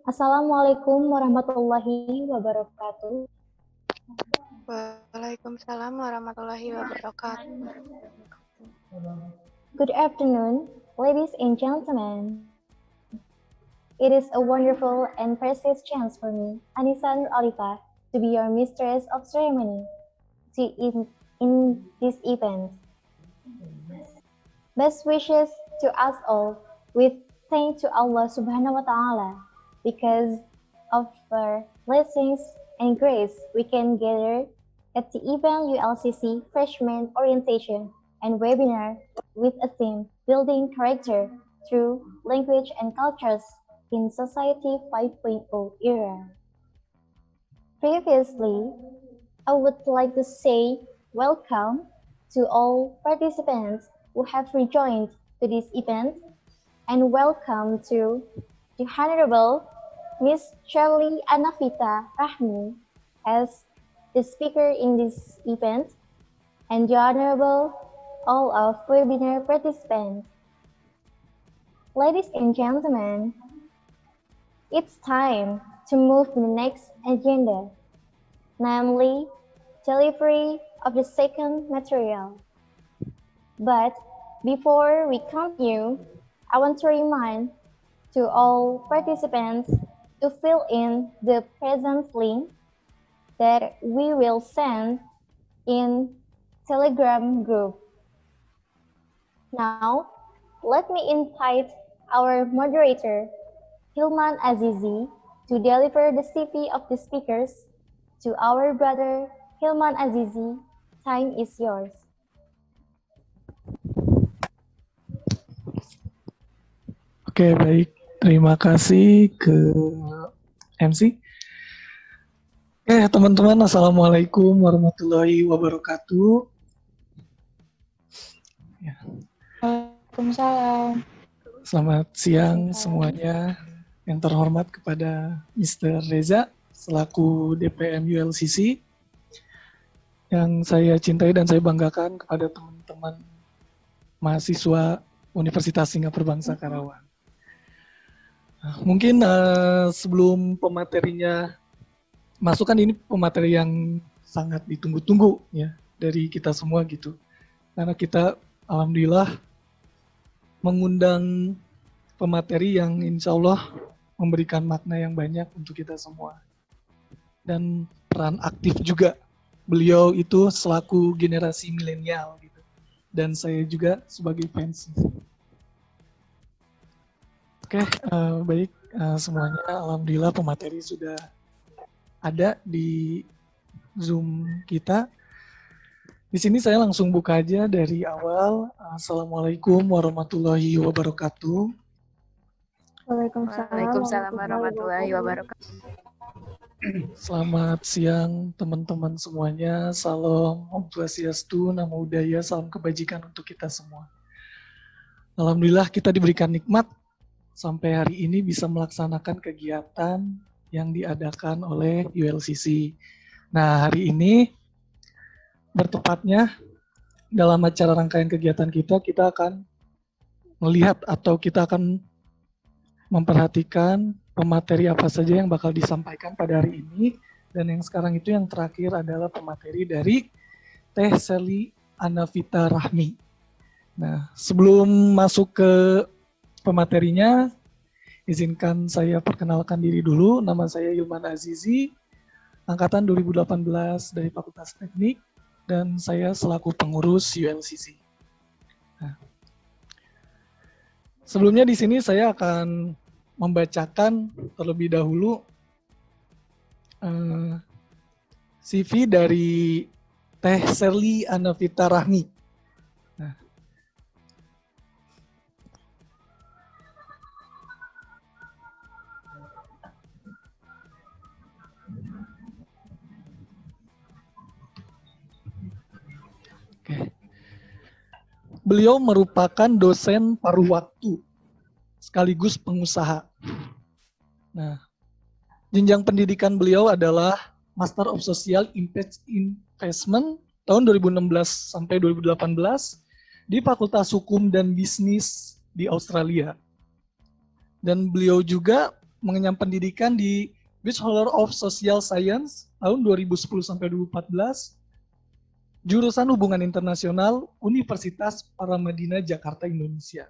Assalamualaikum warahmatullahi wabarakatuh. Waalaikumsalam warahmatullahi wabarakatuh. Good afternoon, ladies and gentlemen. It is a wonderful and precious chance for me, Anissa Nur Alifa, to be your mistress of ceremony in this event. Best wishes to us all with thanks to Allah Subhanahu wa Ta'ala because of her blessings and grace we can gather at the event ULCC Freshman Orientation and Webinar with a theme Building Character through Language and Cultures in Society 5.0 Era. Previously, I would like to say welcome to all participants who have rejoined to this event and welcome to the Honorable Miss Shirley Anavita Rahmi as the speaker in this event and the Honorable all of webinar participants. Ladies and gentlemen, it's time to move to the next agenda, namely delivery of the second material. But before we continue, I want to remind to all participants to fill in the present link that we will send in Telegram group. Now, let me invite our moderator, Hilman Azizi, to deliver the CV of the speakers. To our brother, Hilman Azizi, time is yours. Oke, baik. Terima kasih ke MC. Oke, teman-teman, Assalamualaikum warahmatullahi wabarakatuh. Waalaikumsalam. Selamat siang semuanya. Yang terhormat kepada Mr. Reza, selaku DPM ULCC. Yang saya cintai dan saya banggakan kepada teman-teman mahasiswa Universitas Singapura Bangsa Karawang. Mungkin sebelum pematerinya masuk, kan ini pemateri yang sangat ditunggu-tunggu ya dari kita semua gitu. Karena kita alhamdulillah mengundang pemateri yang insya Allah memberikan makna yang banyak untuk kita semua. Dan peran aktif juga. Beliau itu selaku generasi milenial gitu. Dan saya juga sebagai fans. Oke, baik semuanya. Alhamdulillah pemateri sudah ada di Zoom kita. Di sini saya langsung buka aja dari awal. Assalamualaikum warahmatullahi wabarakatuh. Waalaikumsalam warahmatullahi wabarakatuh. Selamat siang teman-teman semuanya. Salam Om Swastiastu, Namo Buddhaya, salam kebajikan untuk kita semua. Alhamdulillah kita diberikan nikmat sampai hari ini bisa melaksanakan kegiatan yang diadakan oleh ULCC. Nah, hari ini bertepatnya dalam acara rangkaian kegiatan kita akan melihat atau kita akan memperhatikan pemateri apa saja yang bakal disampaikan pada hari ini. Dan yang sekarang itu yang terakhir adalah pemateri dari Teh Shirley Anavita Rahmi. Nah, sebelum masuk ke pematerinya, izinkan saya perkenalkan diri dulu. Nama saya Hilman Azizi, angkatan 2018 dari Fakultas Teknik, dan saya selaku pengurus ULCC. Nah, sebelumnya di sini saya akan membacakan terlebih dahulu CV dari Teh Shirley Anavita Rahmi. Nah, oke. Beliau merupakan dosen paruh waktu sekaligus pengusaha. Nah, jenjang pendidikan beliau adalah Master of Social Investment tahun 2016 sampai 2018 di Fakultas Hukum dan Bisnis di Australia. Dan beliau juga mengenyam pendidikan di Bachelor of Social Science tahun 2010 sampai 2014, jurusan Hubungan Internasional Universitas Paramadina Jakarta, Indonesia.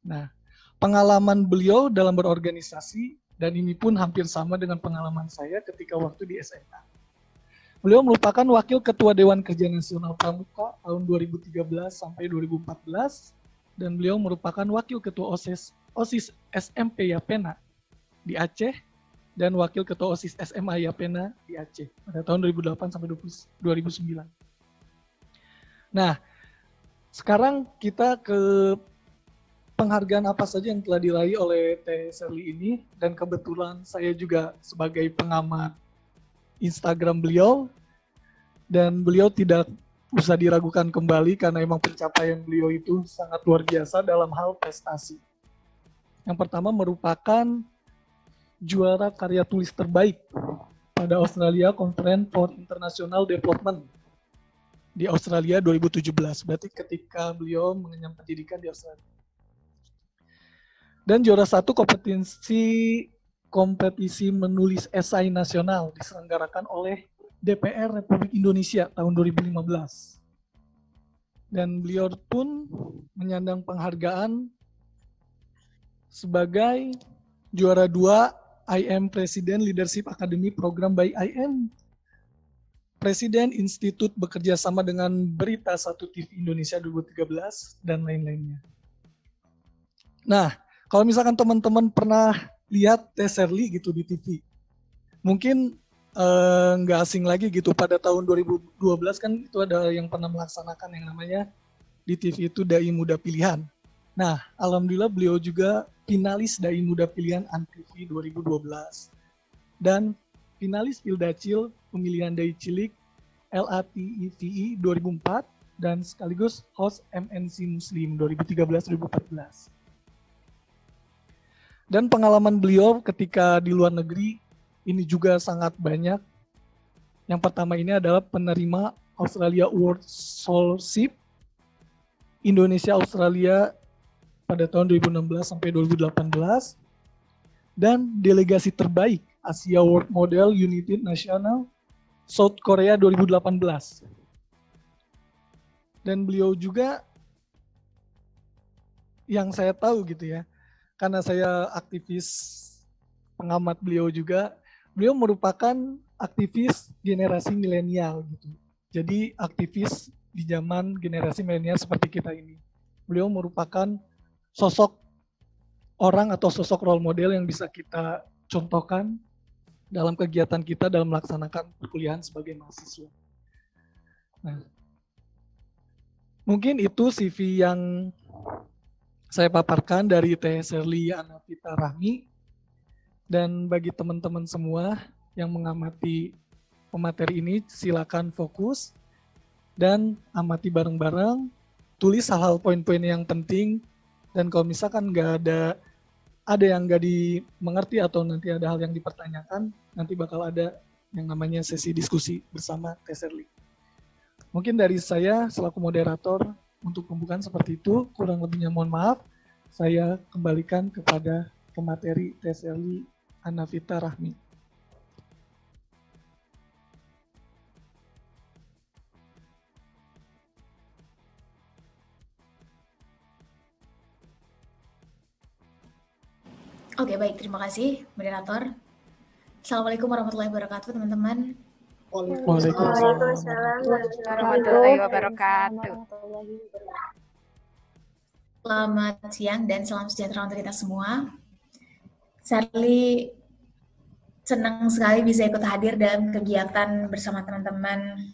Nah, pengalaman beliau dalam berorganisasi, dan ini pun hampir sama dengan pengalaman saya ketika waktu di SMA. Beliau merupakan Wakil Ketua Dewan Kerja Nasional Pramuka tahun 2013 sampai 2014, dan beliau merupakan Wakil Ketua OSIS SMP Yapena di Aceh, dan Wakil Ketua OSIS SMA Yapena di Aceh pada tahun 2008 sampai 2009. Nah, sekarang kita ke penghargaan apa saja yang telah diraih oleh Teh Sherly ini, dan kebetulan saya juga sebagai pengamat Instagram beliau, dan beliau tidak usah diragukan kembali karena emang pencapaian beliau itu sangat luar biasa dalam hal prestasi. Yang pertama merupakan juara karya tulis terbaik pada Australia Conference for International Development di Australia 2017, berarti ketika beliau mengenyam pendidikan di Australia. Dan juara 1 kompetisi menulis esai nasional diselenggarakan oleh DPR Republik Indonesia tahun 2015. Dan beliau pun menyandang penghargaan sebagai juara 2 IM President Leadership Academy Program by IM Presiden Institut bekerja sama dengan Berita 1 TV Indonesia 2013 dan lain-lainnya. Nah, kalau misalkan teman-teman pernah lihat Teh Sherly gitu di TV, mungkin nggak asing lagi gitu, pada tahun 2012 kan itu ada yang pernah melaksanakan yang namanya di TV itu Dai Muda Pilihan. Nah, alhamdulillah beliau juga finalis Dai Muda Pilihan ANTV 2012 dan finalis Pildacil Pemilihan Dai Cilik LATIVI 2004 dan sekaligus host MNC Muslim 2013-2014. Dan pengalaman beliau ketika di luar negeri ini juga sangat banyak. Yang pertama ini adalah penerima Australia World Scholarship Indonesia Australia pada tahun 2016 sampai 2018 dan delegasi terbaik Asia World Model United National South Korea 2018. Dan beliau juga yang saya tahu gitu ya, karena saya aktivis pengamat beliau juga, beliau merupakan aktivis generasi milenial gitu. Jadi aktivis di zaman generasi milenial seperti kita ini. Beliau merupakan sosok orang atau sosok role model yang bisa kita contohkan dalam kegiatan kita dalam melaksanakan perkuliahan sebagai mahasiswa. Nah, mungkin itu CV yang saya paparkan dari Teh Sherly Anavita Rahmi. Dan bagi teman-teman semua yang mengamati pemateri ini, silakan fokus dan amati bareng-bareng, tulis hal-hal poin-poin yang penting, dan kalau misalkan ada yang nggak dimengerti atau nanti ada hal yang dipertanyakan, nanti bakal ada yang namanya sesi diskusi bersama Teh Sherly. Mungkin dari saya selaku moderator untuk pembukaan seperti itu, kurang lebihnya mohon maaf. Saya kembalikan kepada pemateri Teh Sherly Anavita Rahmi. Oke, baik. Terima kasih, moderator. Assalamualaikum warahmatullahi wabarakatuh, teman-teman. Waalaikumsalam warahmatullahi wabarakatuh. Selamat siang dan salam sejahtera untuk kita semua. Sherly senang sekali bisa ikut hadir dalam kegiatan bersama teman-teman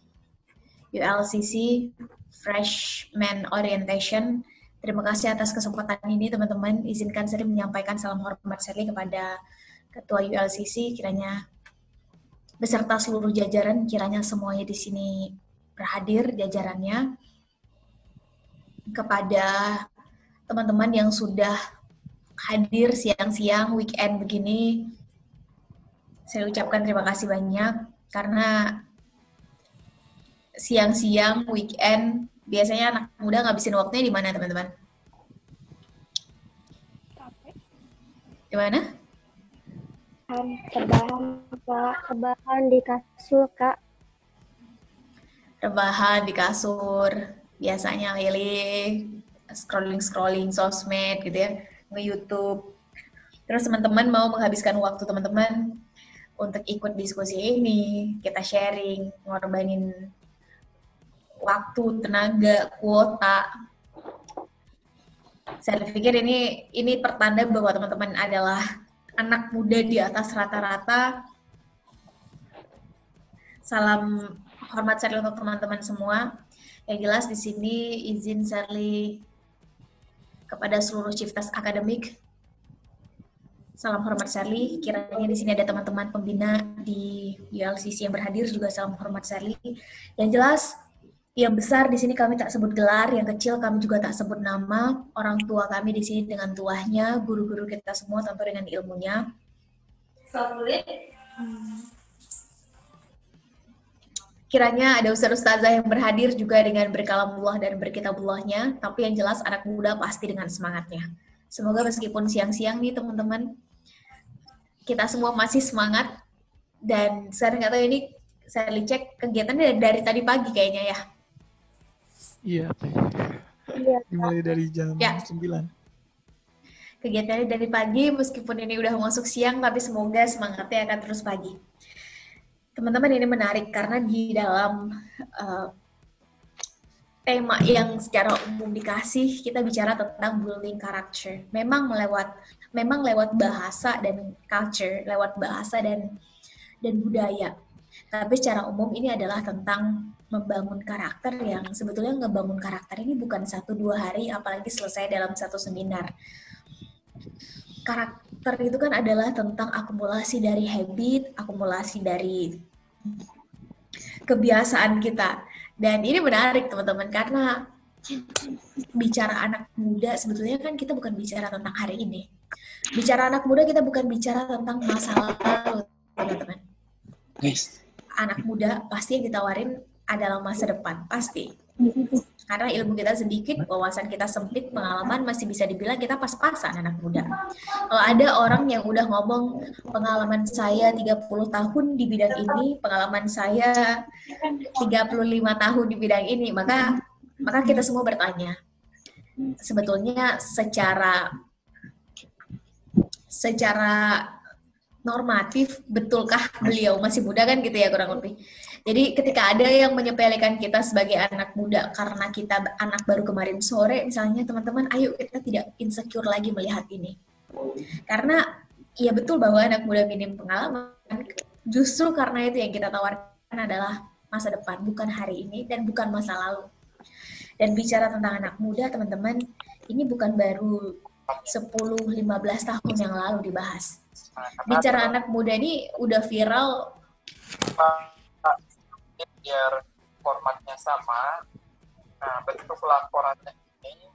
ULCC Freshman Orientation. Terima kasih atas kesempatan ini, teman-teman. Izinkan saya menyampaikan salam hormat Sherly kepada Ketua ULCC, kiranya beserta seluruh jajaran, kiranya semuanya di sini berhadir jajarannya. Kepada teman-teman yang sudah hadir siang-siang weekend begini, saya ucapkan terima kasih banyak, karena siang-siang weekend biasanya anak muda ngabisin waktunya di mana, teman-teman? Di mana? Rebahan, Kak. Rebahan di kasur, Kak. Rebahan di kasur, biasanya Lili scrolling sosmed gitu ya, nge-YouTube. Terus teman-teman mau menghabiskan waktu teman-teman untuk ikut diskusi ini, kita sharing, ngorbanin waktu, tenaga, kuota. Saya pikir ini pertanda bahwa teman-teman adalah anak muda di atas rata-rata. Salam hormat Sherly untuk teman-teman semua. Yang jelas di sini izin Sherly kepada seluruh Ciftas akademik. Salam hormat Sherly. Kiranya di sini ada teman-teman pembina di ULCC yang berhadir juga salam hormat Sherly. Yang jelas yang besar di sini kami tak sebut gelar, yang kecil kami juga tak sebut nama. Orang tua kami di sini dengan tuahnya, guru-guru kita semua tentu dengan ilmunya. Kiranya ada ustaz-ustazah yang berhadir juga dengan berkalamullah dan berkitabullahnya, tapi yang jelas anak muda pasti dengan semangatnya. Semoga meskipun siang-siang nih teman-teman, kita semua masih semangat, dan saya nggak tahu ini, saya cek kegiatannya dari tadi pagi kayaknya ya. Iya, Teh. Iya, Dimulai dari jam Ya. 9. Kegiatannya dari pagi, meskipun ini udah masuk siang, tapi semoga semangatnya akan terus pagi. Teman-teman, ini menarik karena di dalam tema yang secara umum dikasih, kita bicara tentang building character. Memang lewat bahasa dan culture, lewat bahasa dan budaya. Tapi secara umum ini adalah tentang membangun karakter yang sebetulnya ngebangun karakter ini bukan 1-2 hari, apalagi selesai dalam satu seminar. Karakter itu kan adalah tentang akumulasi dari habit, akumulasi dari kebiasaan kita. Dan ini menarik teman-teman, karena bicara anak muda sebetulnya kan kita bukan bicara tentang hari ini. Bicara anak muda kita bukan bicara tentang masa lalu, teman-teman. Guys. Anak muda pasti yang ditawarin adalah masa depan, pasti. Karena ilmu kita sedikit, wawasan kita sempit, pengalaman masih bisa dibilang kita pas-pasan anak muda. Kalau ada orang yang udah ngomong pengalaman saya 30 tahun di bidang ini, pengalaman saya 35 tahun di bidang ini, maka kita semua bertanya, sebetulnya secara normatif, betulkah beliau masih muda kan gitu ya kurang lebih. Jadi ketika ada yang menyepelekan kita sebagai anak muda karena kita anak baru kemarin sore, misalnya teman-teman, ayo kita tidak insecure lagi melihat ini. Karena ya betul bahwa anak muda minim pengalaman, justru karena itu yang kita tawarkan adalah masa depan, bukan hari ini dan bukan masa lalu. Dan bicara tentang anak muda, teman-teman, ini bukan baru 10-15 tahun yang lalu dibahas. Bicara anak muda ini udah viral. Biar formatnya sama, nah bentuk laporannya ini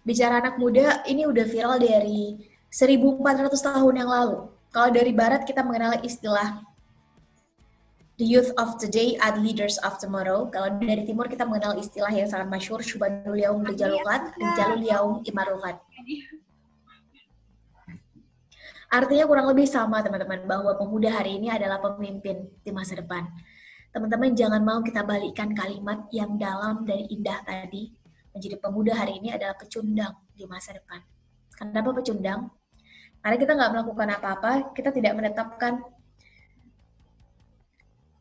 bicara anak muda ini udah viral dari 1400 tahun yang lalu. Kalau dari barat kita mengenal istilah the youth of today are leaders of tomorrow. Kalau dari timur kita mengenal istilah yang sangat masyhur, syubhanul yaum rijalukat, rijalul yaum imarukat. Artinya kurang lebih sama teman-teman, bahwa pemuda hari ini adalah pemimpin di masa depan. Teman-teman jangan mau kita balikkan kalimat yang dalam dari indah tadi, menjadi pemuda hari ini adalah pecundang di masa depan. Kenapa pecundang? Karena kita nggak melakukan apa-apa, kita tidak menetapkan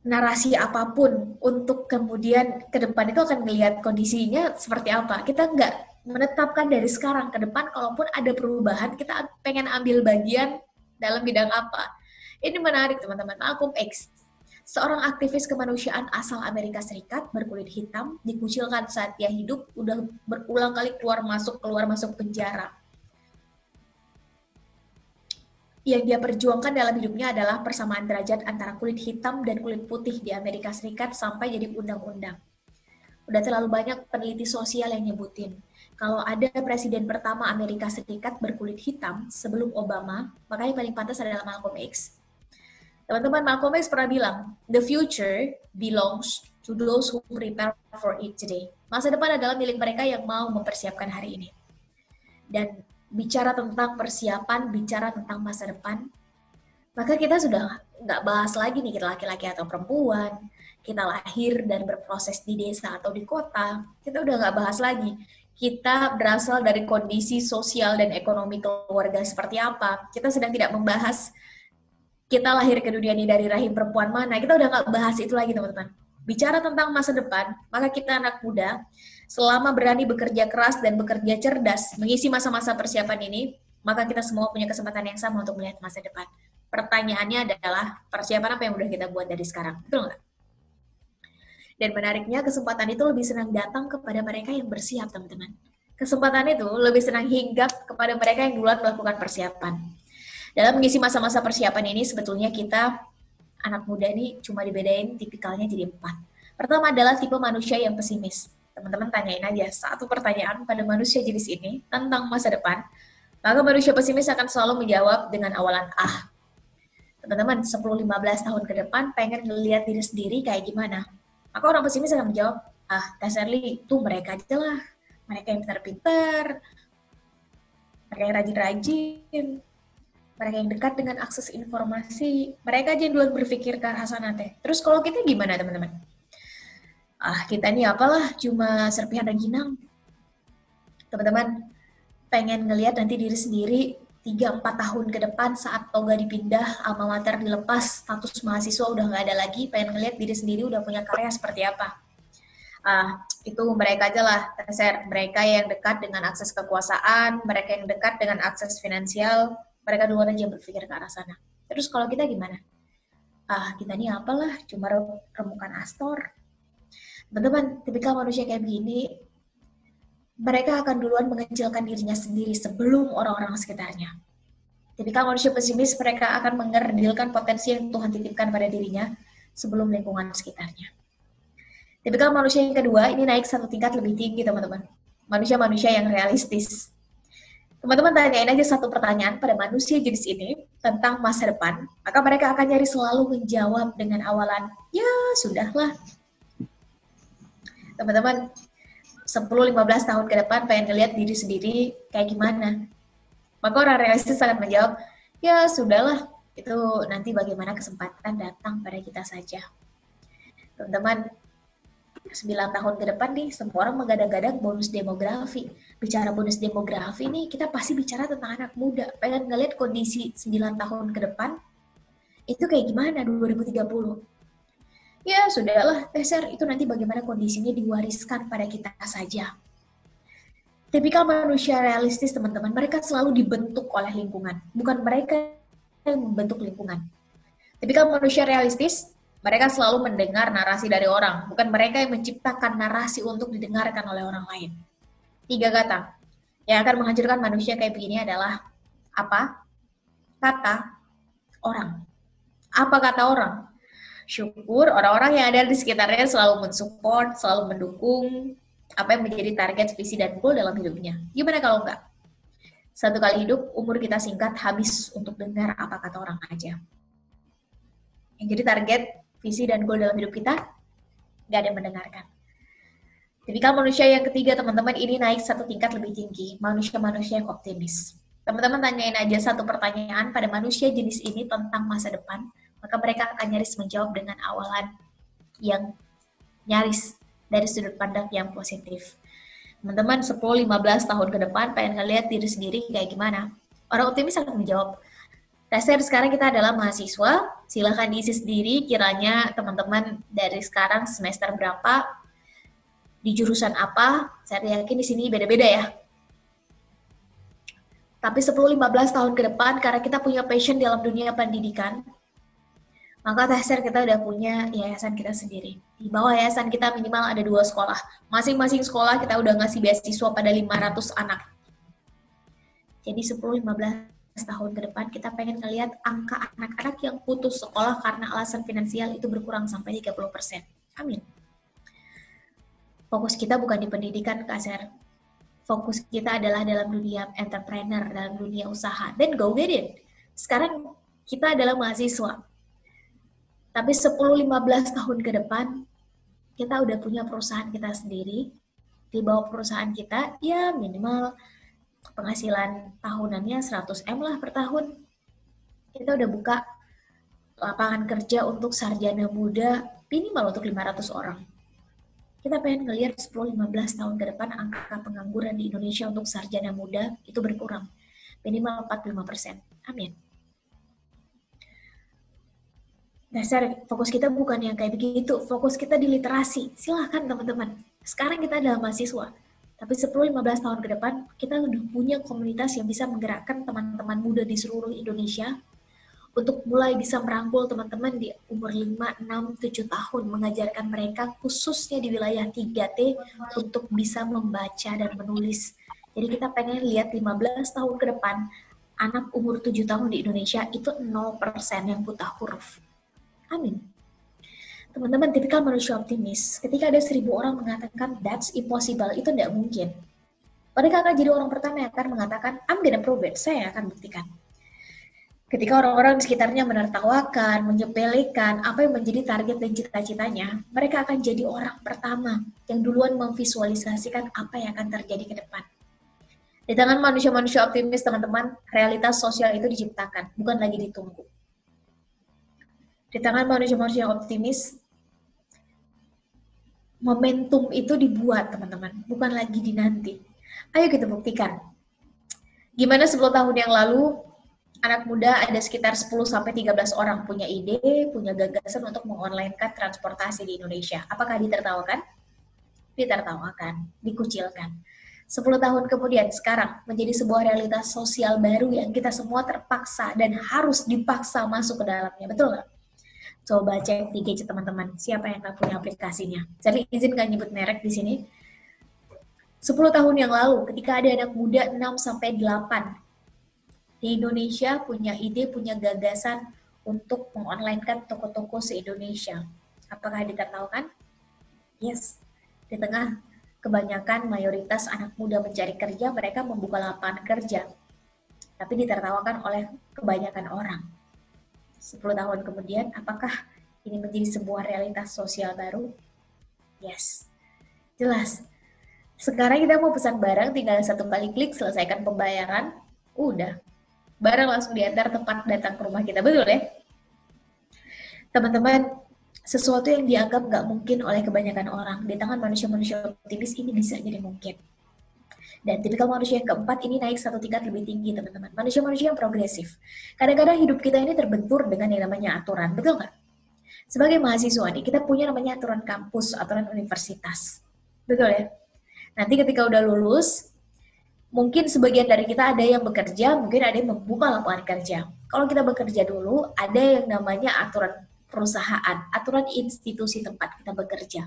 narasi apapun untuk kemudian ke depan itu akan melihat kondisinya seperti apa. Kita nggak menetapkan dari sekarang ke depan, kalaupun ada perubahan, kita pengen ambil bagian dalam bidang apa. Ini menarik teman-teman. Malcolm X, seorang aktivis kemanusiaan asal Amerika Serikat berkulit hitam, dikucilkan saat dia hidup, udah berulang kali keluar masuk penjara. Yang dia perjuangkan dalam hidupnya adalah persamaan derajat antara kulit hitam dan kulit putih di Amerika Serikat sampai jadi undang-undang. Udah terlalu banyak peneliti sosial yang nyebutin, kalau ada presiden pertama Amerika Serikat berkulit hitam sebelum Obama, maka yang paling pantas adalah Malcolm X. Teman-teman, Malcolm X pernah bilang, the future belongs to those who prepare for it today. Masa depan adalah milik mereka yang mau mempersiapkan hari ini. dan bicara tentang persiapan, bicara tentang masa depan, maka kita sudah nggak bahas lagi nih kita laki-laki atau perempuan, kita lahir dan berproses di desa atau di kota, kita udah nggak bahas lagi. Kita berasal dari kondisi sosial dan ekonomi keluarga seperti apa. Kita sedang tidak membahas kita lahir ke dunia ini dari rahim perempuan mana. Kita udah nggak bahas itu lagi, teman-teman. Bicara tentang masa depan, maka kita anak muda, selama berani bekerja keras dan bekerja cerdas, mengisi masa-masa persiapan ini, maka kita semua punya kesempatan yang sama untuk melihat masa depan. Pertanyaannya adalah, persiapan apa yang udah kita buat dari sekarang? Betul nggak? Dan menariknya, kesempatan itu lebih senang datang kepada mereka yang bersiap, teman-teman. Kesempatan itu lebih senang hinggap kepada mereka yang duluan melakukan persiapan. Dalam mengisi masa-masa persiapan ini, sebetulnya kita, anak muda ini, cuma dibedain tipikalnya jadi 4. Pertama adalah tipe manusia yang pesimis. Teman-teman tanyain aja satu pertanyaan pada manusia jenis ini tentang masa depan, maka manusia pesimis akan selalu menjawab dengan awalan ah. Teman-teman, 10-15 tahun ke depan pengen ngelihat diri sendiri kayak gimana? Maka orang pesimis akan menjawab, Teh Sherly, tuh mereka aja lah. Mereka yang pintar-pintar, mereka yang rajin-rajin, mereka yang dekat dengan akses informasi, mereka aja yang duluan berpikir ke arah sana teh. Terus kalau kita gimana, teman-teman? Kita nih apalah, cuma serpihan rengginang. Teman-teman, pengen ngelihat nanti diri sendiri 3-4 tahun ke depan saat toga dipindah, alma mater dilepas, status mahasiswa udah nggak ada lagi, pengen ngelihat diri sendiri udah punya karya seperti apa. Itu mereka aja lah, mereka yang dekat dengan akses kekuasaan, mereka yang dekat dengan akses finansial, mereka duluan aja berpikir ke arah sana. Terus kalau kita gimana? Kita nih apalah, cuma remukan Astor. Teman-teman, tipikal manusia kayak begini, mereka akan duluan mengecilkan dirinya sendiri sebelum orang-orang sekitarnya. Tipikal manusia pesimis, mereka akan mengerdilkan potensi yang Tuhan titipkan pada dirinya sebelum lingkungan sekitarnya. Tipikal manusia yang kedua, ini naik satu tingkat lebih tinggi, teman-teman. Manusia-manusia yang realistis. Teman-teman tanyain aja satu pertanyaan pada manusia jenis ini tentang masa depan, maka mereka akan nyari selalu menjawab dengan awalan, ya sudahlah. Teman-teman, 10-15 tahun ke depan pengen ngelihat diri sendiri kayak gimana? Maka orang realistis akan menjawab, ya sudahlah, itu nanti bagaimana kesempatan datang pada kita saja. Teman-teman, 9 tahun ke depan nih, semua orang menggadang-gadang bonus demografi. Bicara bonus demografi nih, kita pasti bicara tentang anak muda. Pengen ngelihat kondisi 9 tahun ke depan, itu kayak gimana 2030? Ya sudahlah, Teser, itu nanti bagaimana kondisinya diwariskan pada kita saja. Tipikal manusia realistis, teman-teman, mereka selalu dibentuk oleh lingkungan. Bukan mereka yang membentuk lingkungan. Tipikal manusia realistis, mereka selalu mendengar narasi dari orang, bukan mereka yang menciptakan narasi untuk didengarkan oleh orang lain. 3 kata yang akan menghancurkan manusia kayak begini adalah apa? Kata orang. Apa kata orang? Syukur orang-orang yang ada di sekitarnya selalu mensupport, selalu mendukung apa yang menjadi target, visi, dan goal dalam hidupnya. Gimana kalau enggak? Satu kali hidup, umur kita singkat, habis untuk dengar apa kata orang aja. Yang jadi target, visi, dan goal dalam hidup kita, nggak ada yang mendengarkan. Tipikal manusia yang ketiga, teman-teman, ini naik satu tingkat lebih tinggi. Manusia-manusia yang optimis. Teman-teman tanyain aja satu pertanyaan pada manusia jenis ini tentang masa depan, maka mereka akan nyaris menjawab dengan awalan yang nyaris dari sudut pandang yang positif. Teman-teman, 10-15 tahun ke depan pengen ngelihat diri sendiri kayak gimana? Orang optimis akan menjawab, Teser, sekarang kita adalah mahasiswa, silahkan diisi sendiri kiranya teman-teman dari sekarang semester berapa, di jurusan apa, saya yakin di sini beda-beda ya. Tapi 10-15 tahun ke depan, karena kita punya passion dalam dunia pendidikan, maka Teser kita udah punya yayasan kita sendiri. Di bawah yayasan kita minimal ada 2 sekolah. Masing-masing sekolah kita udah ngasih beasiswa pada 500 anak. Jadi 10-15 tahun ke depan kita pengen ngelihat angka anak-anak yang putus sekolah karena alasan finansial itu berkurang sampai 30%. Amin. Fokus kita bukan di pendidikan, Kak Ser. Fokus kita adalah dalam dunia entrepreneur, dalam dunia usaha. Dan go get it. Sekarang kita adalah mahasiswa. Tapi 10-15 tahun ke depan, kita udah punya perusahaan kita sendiri. Di bawah perusahaan kita, ya minimal penghasilan tahunannya 100M lah per tahun. Kita udah buka lapangan kerja untuk sarjana muda minimal untuk 500 orang. Kita pengen ngelihat 10-15 tahun ke depan angka pengangguran di Indonesia untuk sarjana muda itu berkurang. Minimal 45%. Amin. Dasar fokus kita bukan yang kayak begitu. Fokus kita di literasi. Silahkan teman-teman. Sekarang kita adalah mahasiswa. Tapi 10-15 tahun ke depan, kita udah punya komunitas yang bisa menggerakkan teman-teman muda di seluruh Indonesia untuk mulai bisa merangkul teman-teman di umur 5, 6, 7 tahun, mengajarkan mereka khususnya di wilayah 3T untuk bisa membaca dan menulis. Jadi kita pengen lihat 15 tahun ke depan, anak umur 7 tahun di Indonesia itu 0% yang buta huruf. Amin. Teman-teman, tipikal manusia optimis. Ketika ada 1000 orang mengatakan that's impossible, itu tidak mungkin. Mereka akan jadi orang pertama yang akan mengatakan I'm gonna prove it, saya akan buktikan. Ketika orang-orang di sekitarnya menertawakan, menyepelekan apa yang menjadi target dan cita-citanya, mereka akan jadi orang pertama yang duluan memvisualisasikan apa yang akan terjadi ke depan. Di tangan manusia-manusia optimis, teman-teman, realitas sosial itu diciptakan, bukan lagi ditunggu. Di tangan manusia-manusia optimis, momentum itu dibuat, teman-teman, bukan lagi dinanti. Ayo kita buktikan. Gimana 10 tahun yang lalu, anak muda ada sekitar 10-13 orang punya ide, punya gagasan untuk mengonlinekan transportasi di Indonesia. Apakah ditertawakan? Ditertawakan, dikucilkan. 10 tahun kemudian, sekarang menjadi sebuah realitas sosial baru yang kita semua terpaksa dan harus dipaksa masuk ke dalamnya. Betul nggak? Coba cek di gadget teman-teman, siapa yang nggak punya aplikasinya. Jadi izin nggak nyebut merek di sini. 10 tahun yang lalu, ketika ada anak muda 6-8 di Indonesia punya ide, punya gagasan untuk mengonlinekan toko-toko se-Indonesia. Apakah ditertawakan? Yes. Di tengah kebanyakan mayoritas anak muda mencari kerja, mereka membuka lapangan kerja. Tapi ditertawakan oleh kebanyakan orang. 10 tahun kemudian, apakah ini menjadi sebuah realitas sosial baru? Yes. Jelas. Sekarang kita mau pesan barang, tinggal 1 kali klik, selesaikan pembayaran, udah. Barang langsung diantar tempat datang ke rumah kita, betul ya? Teman-teman, sesuatu yang dianggap nggak mungkin oleh kebanyakan orang, di tangan manusia-manusia optimis ini bisa jadi mungkin. Dan tipikal manusia yang keempat ini naik 1 tingkat lebih tinggi, teman-teman. Manusia-manusia yang progresif. Kadang-kadang hidup kita ini terbentur dengan yang namanya aturan, betul nggak? Sebagai mahasiswa nih, kita punya namanya aturan kampus, aturan universitas. Betul ya? Nanti ketika udah lulus, mungkin sebagian dari kita ada yang bekerja, mungkin ada yang membuka lapangan kerja. Kalau kita bekerja dulu, ada yang namanya aturan perusahaan, aturan institusi tempat kita bekerja.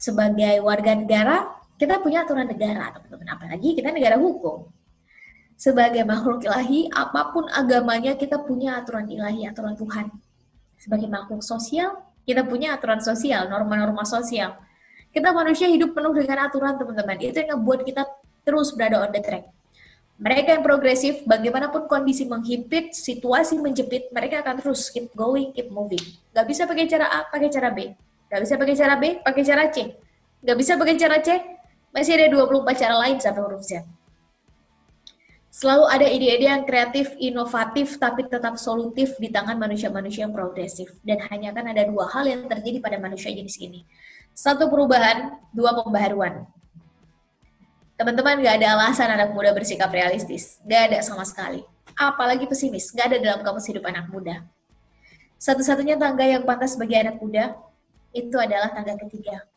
Sebagai warga negara, kita punya aturan negara, teman-teman. Apalagi kita negara hukum. Sebagai makhluk ilahi, apapun agamanya, kita punya aturan ilahi, aturan Tuhan. Sebagai makhluk sosial, kita punya aturan sosial, norma-norma sosial. Kita manusia hidup penuh dengan aturan, teman-teman. Itu yang membuat kita terus berada on the track. Mereka yang progresif, bagaimanapun kondisi menghimpit, situasi menjepit, mereka akan terus keep going, keep moving. Gak bisa pakai cara A, pakai cara B. Gak bisa pakai cara B, pakai cara C. Gak bisa pakai cara C, masih ada 24 cara lain sampai huruf Z. Selalu ada ide-ide yang kreatif, inovatif, tapi tetap solutif di tangan manusia-manusia yang progresif. Dan hanya akan ada 2 hal yang terjadi pada manusia jenis ini. 1 perubahan, 2 pembaharuan. Teman-teman, gak ada alasan anak muda bersikap realistis. Gak ada sama sekali. Apalagi pesimis, gak ada dalam kamus hidup anak muda. Satu-satunya tangga yang pantas bagi anak muda, itu adalah tangga ketiga.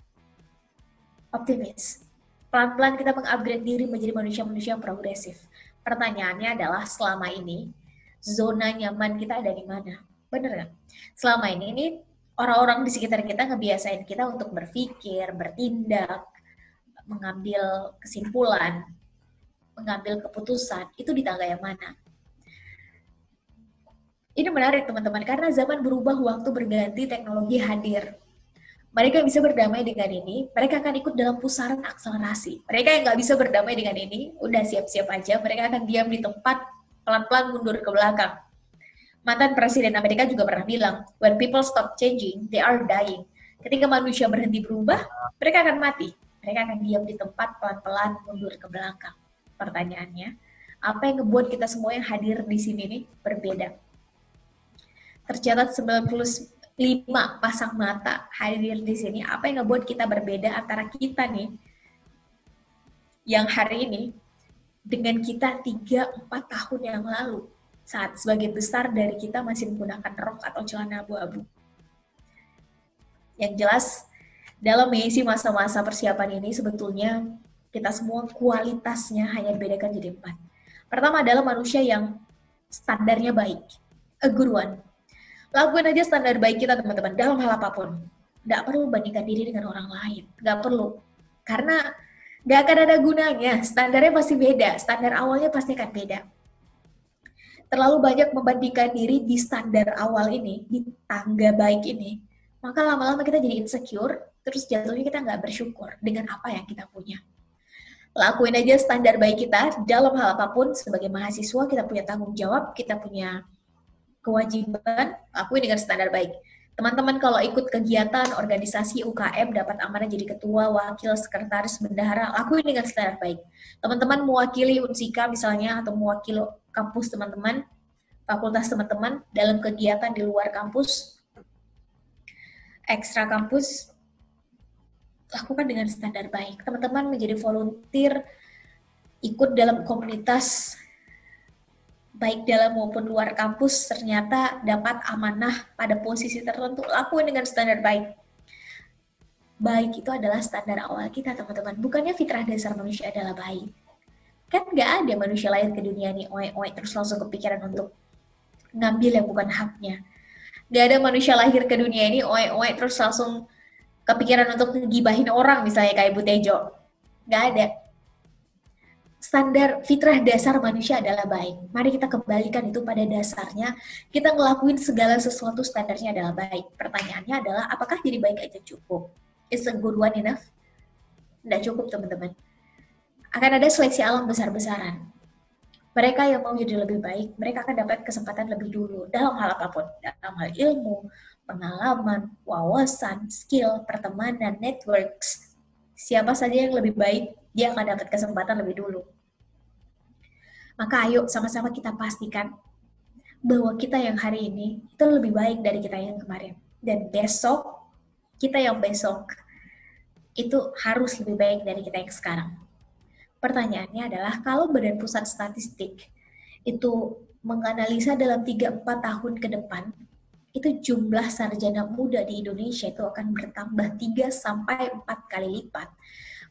Optimis. Pelan-pelan kita mengupgrade diri menjadi manusia-manusia yang progresif. Pertanyaannya adalah selama ini, zona nyaman kita ada di mana? Bener gak? Selama ini orang-orang di sekitar kita ngebiasain kita untuk berpikir, bertindak, mengambil kesimpulan, mengambil keputusan, itu di tangga yang mana? Ini menarik teman-teman, karena zaman berubah, waktu berganti, teknologi hadir. Mereka yang bisa berdamai dengan ini, mereka akan ikut dalam pusaran akselerasi. Mereka yang nggak bisa berdamai dengan ini, udah siap-siap aja, mereka akan diam di tempat, pelan-pelan mundur ke belakang. Mantan Presiden Amerika juga pernah bilang, when people stop changing, they are dying. Ketika manusia berhenti berubah, mereka akan mati. Mereka akan diam di tempat, pelan-pelan mundur ke belakang. Pertanyaannya, apa yang ngebuat kita semua yang hadir di sini nih berbeda? Tercatat 95 pasang mata hadir di sini. Apa yang ngebuat kita berbeda antara kita nih yang hari ini dengan kita 3-4 tahun yang lalu, saat sebagian besar dari kita masih menggunakan rok atau celana abu-abu. Yang jelas, dalam mengisi masa-masa persiapan ini sebetulnya kita semua kualitasnya hanya dibedakan jadi 4. Pertama adalah manusia yang standarnya baik, a good one. Lakuin aja standar baik kita teman-teman dalam hal apapun. Nggak perlu bandingkan diri dengan orang lain, nggak perlu. Karena nggak akan ada gunanya, standarnya pasti beda, standar awalnya pasti akan beda. Terlalu banyak membandingkan diri di standar awal ini, di tangga baik ini, maka lama-lama kita jadi insecure, terus jatuhnya kita nggak bersyukur dengan apa yang kita punya. Lakuin aja standar baik kita dalam hal apapun. Sebagai mahasiswa kita punya tanggung jawab, kita punya kewajiban, lakuin dengan standar baik. Teman-teman kalau ikut kegiatan organisasi UKM dapat amanah jadi ketua, wakil, sekretaris, bendahara, lakuin dengan standar baik. Teman-teman mewakili Unsika misalnya atau mewakili kampus teman-teman, fakultas teman-teman dalam kegiatan di luar kampus, ekstra kampus, lakukan dengan standar baik. Teman-teman menjadi volunteer, ikut dalam komunitas baik dalam maupun luar kampus, ternyata dapat amanah pada posisi tertentu, lakuin dengan standar baik. Baik itu adalah standar awal kita, teman-teman. Bukannya fitrah dasar manusia adalah baik. Kan nggak ada manusia lain ke dunia ini oe-oe terus langsung kepikiran untuk ngambil yang bukan haknya. Nggak ada manusia lahir ke dunia ini oe-oe terus langsung kepikiran untuk ngegibahin orang, misalnya kayak Bu Tejo. Nggak ada. Standar fitrah dasar manusia adalah baik. Mari kita kembalikan itu pada dasarnya. Kita ngelakuin segala sesuatu standarnya adalah baik. Pertanyaannya adalah, apakah jadi baik aja cukup? Is a good one enough? Nggak cukup, teman-teman. Akan ada seleksi alam besar-besaran. Mereka yang mau jadi lebih baik, mereka akan dapat kesempatan lebih dulu dalam hal apapun. Dalam hal ilmu, pengalaman, wawasan, skill, pertemanan, networks. Siapa saja yang lebih baik, dia akan dapat kesempatan lebih dulu. Maka ayo sama-sama kita pastikan bahwa kita yang hari ini itu lebih baik dari kita yang kemarin. Dan besok, kita yang besok itu harus lebih baik dari kita yang sekarang. Pertanyaannya adalah, kalau Badan Pusat Statistik itu menganalisa dalam 3-4 tahun ke depan, itu jumlah sarjana muda di Indonesia itu akan bertambah 3-4 kali lipat.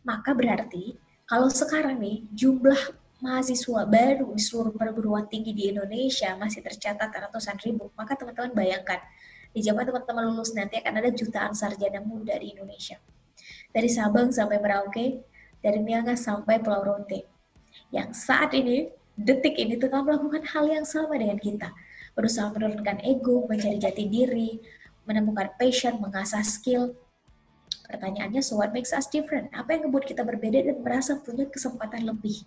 Maka berarti, kalau sekarang nih, jumlah mahasiswa baru di seluruh perguruan tinggi di Indonesia masih tercatat ratusan ribu, maka teman-teman bayangkan, di zaman teman-teman lulus nanti akan ada jutaan sarjana muda di Indonesia. Dari Sabang sampai Merauke, dari Miangas sampai Pulau Rote. Yang saat ini, detik ini tetap melakukan hal yang sama dengan kita. Berusaha menurunkan ego, mencari jati diri, menemukan passion, mengasah skill. Pertanyaannya, so what makes us different? Apa yang membuat kita berbeda dan merasa punya kesempatan lebih?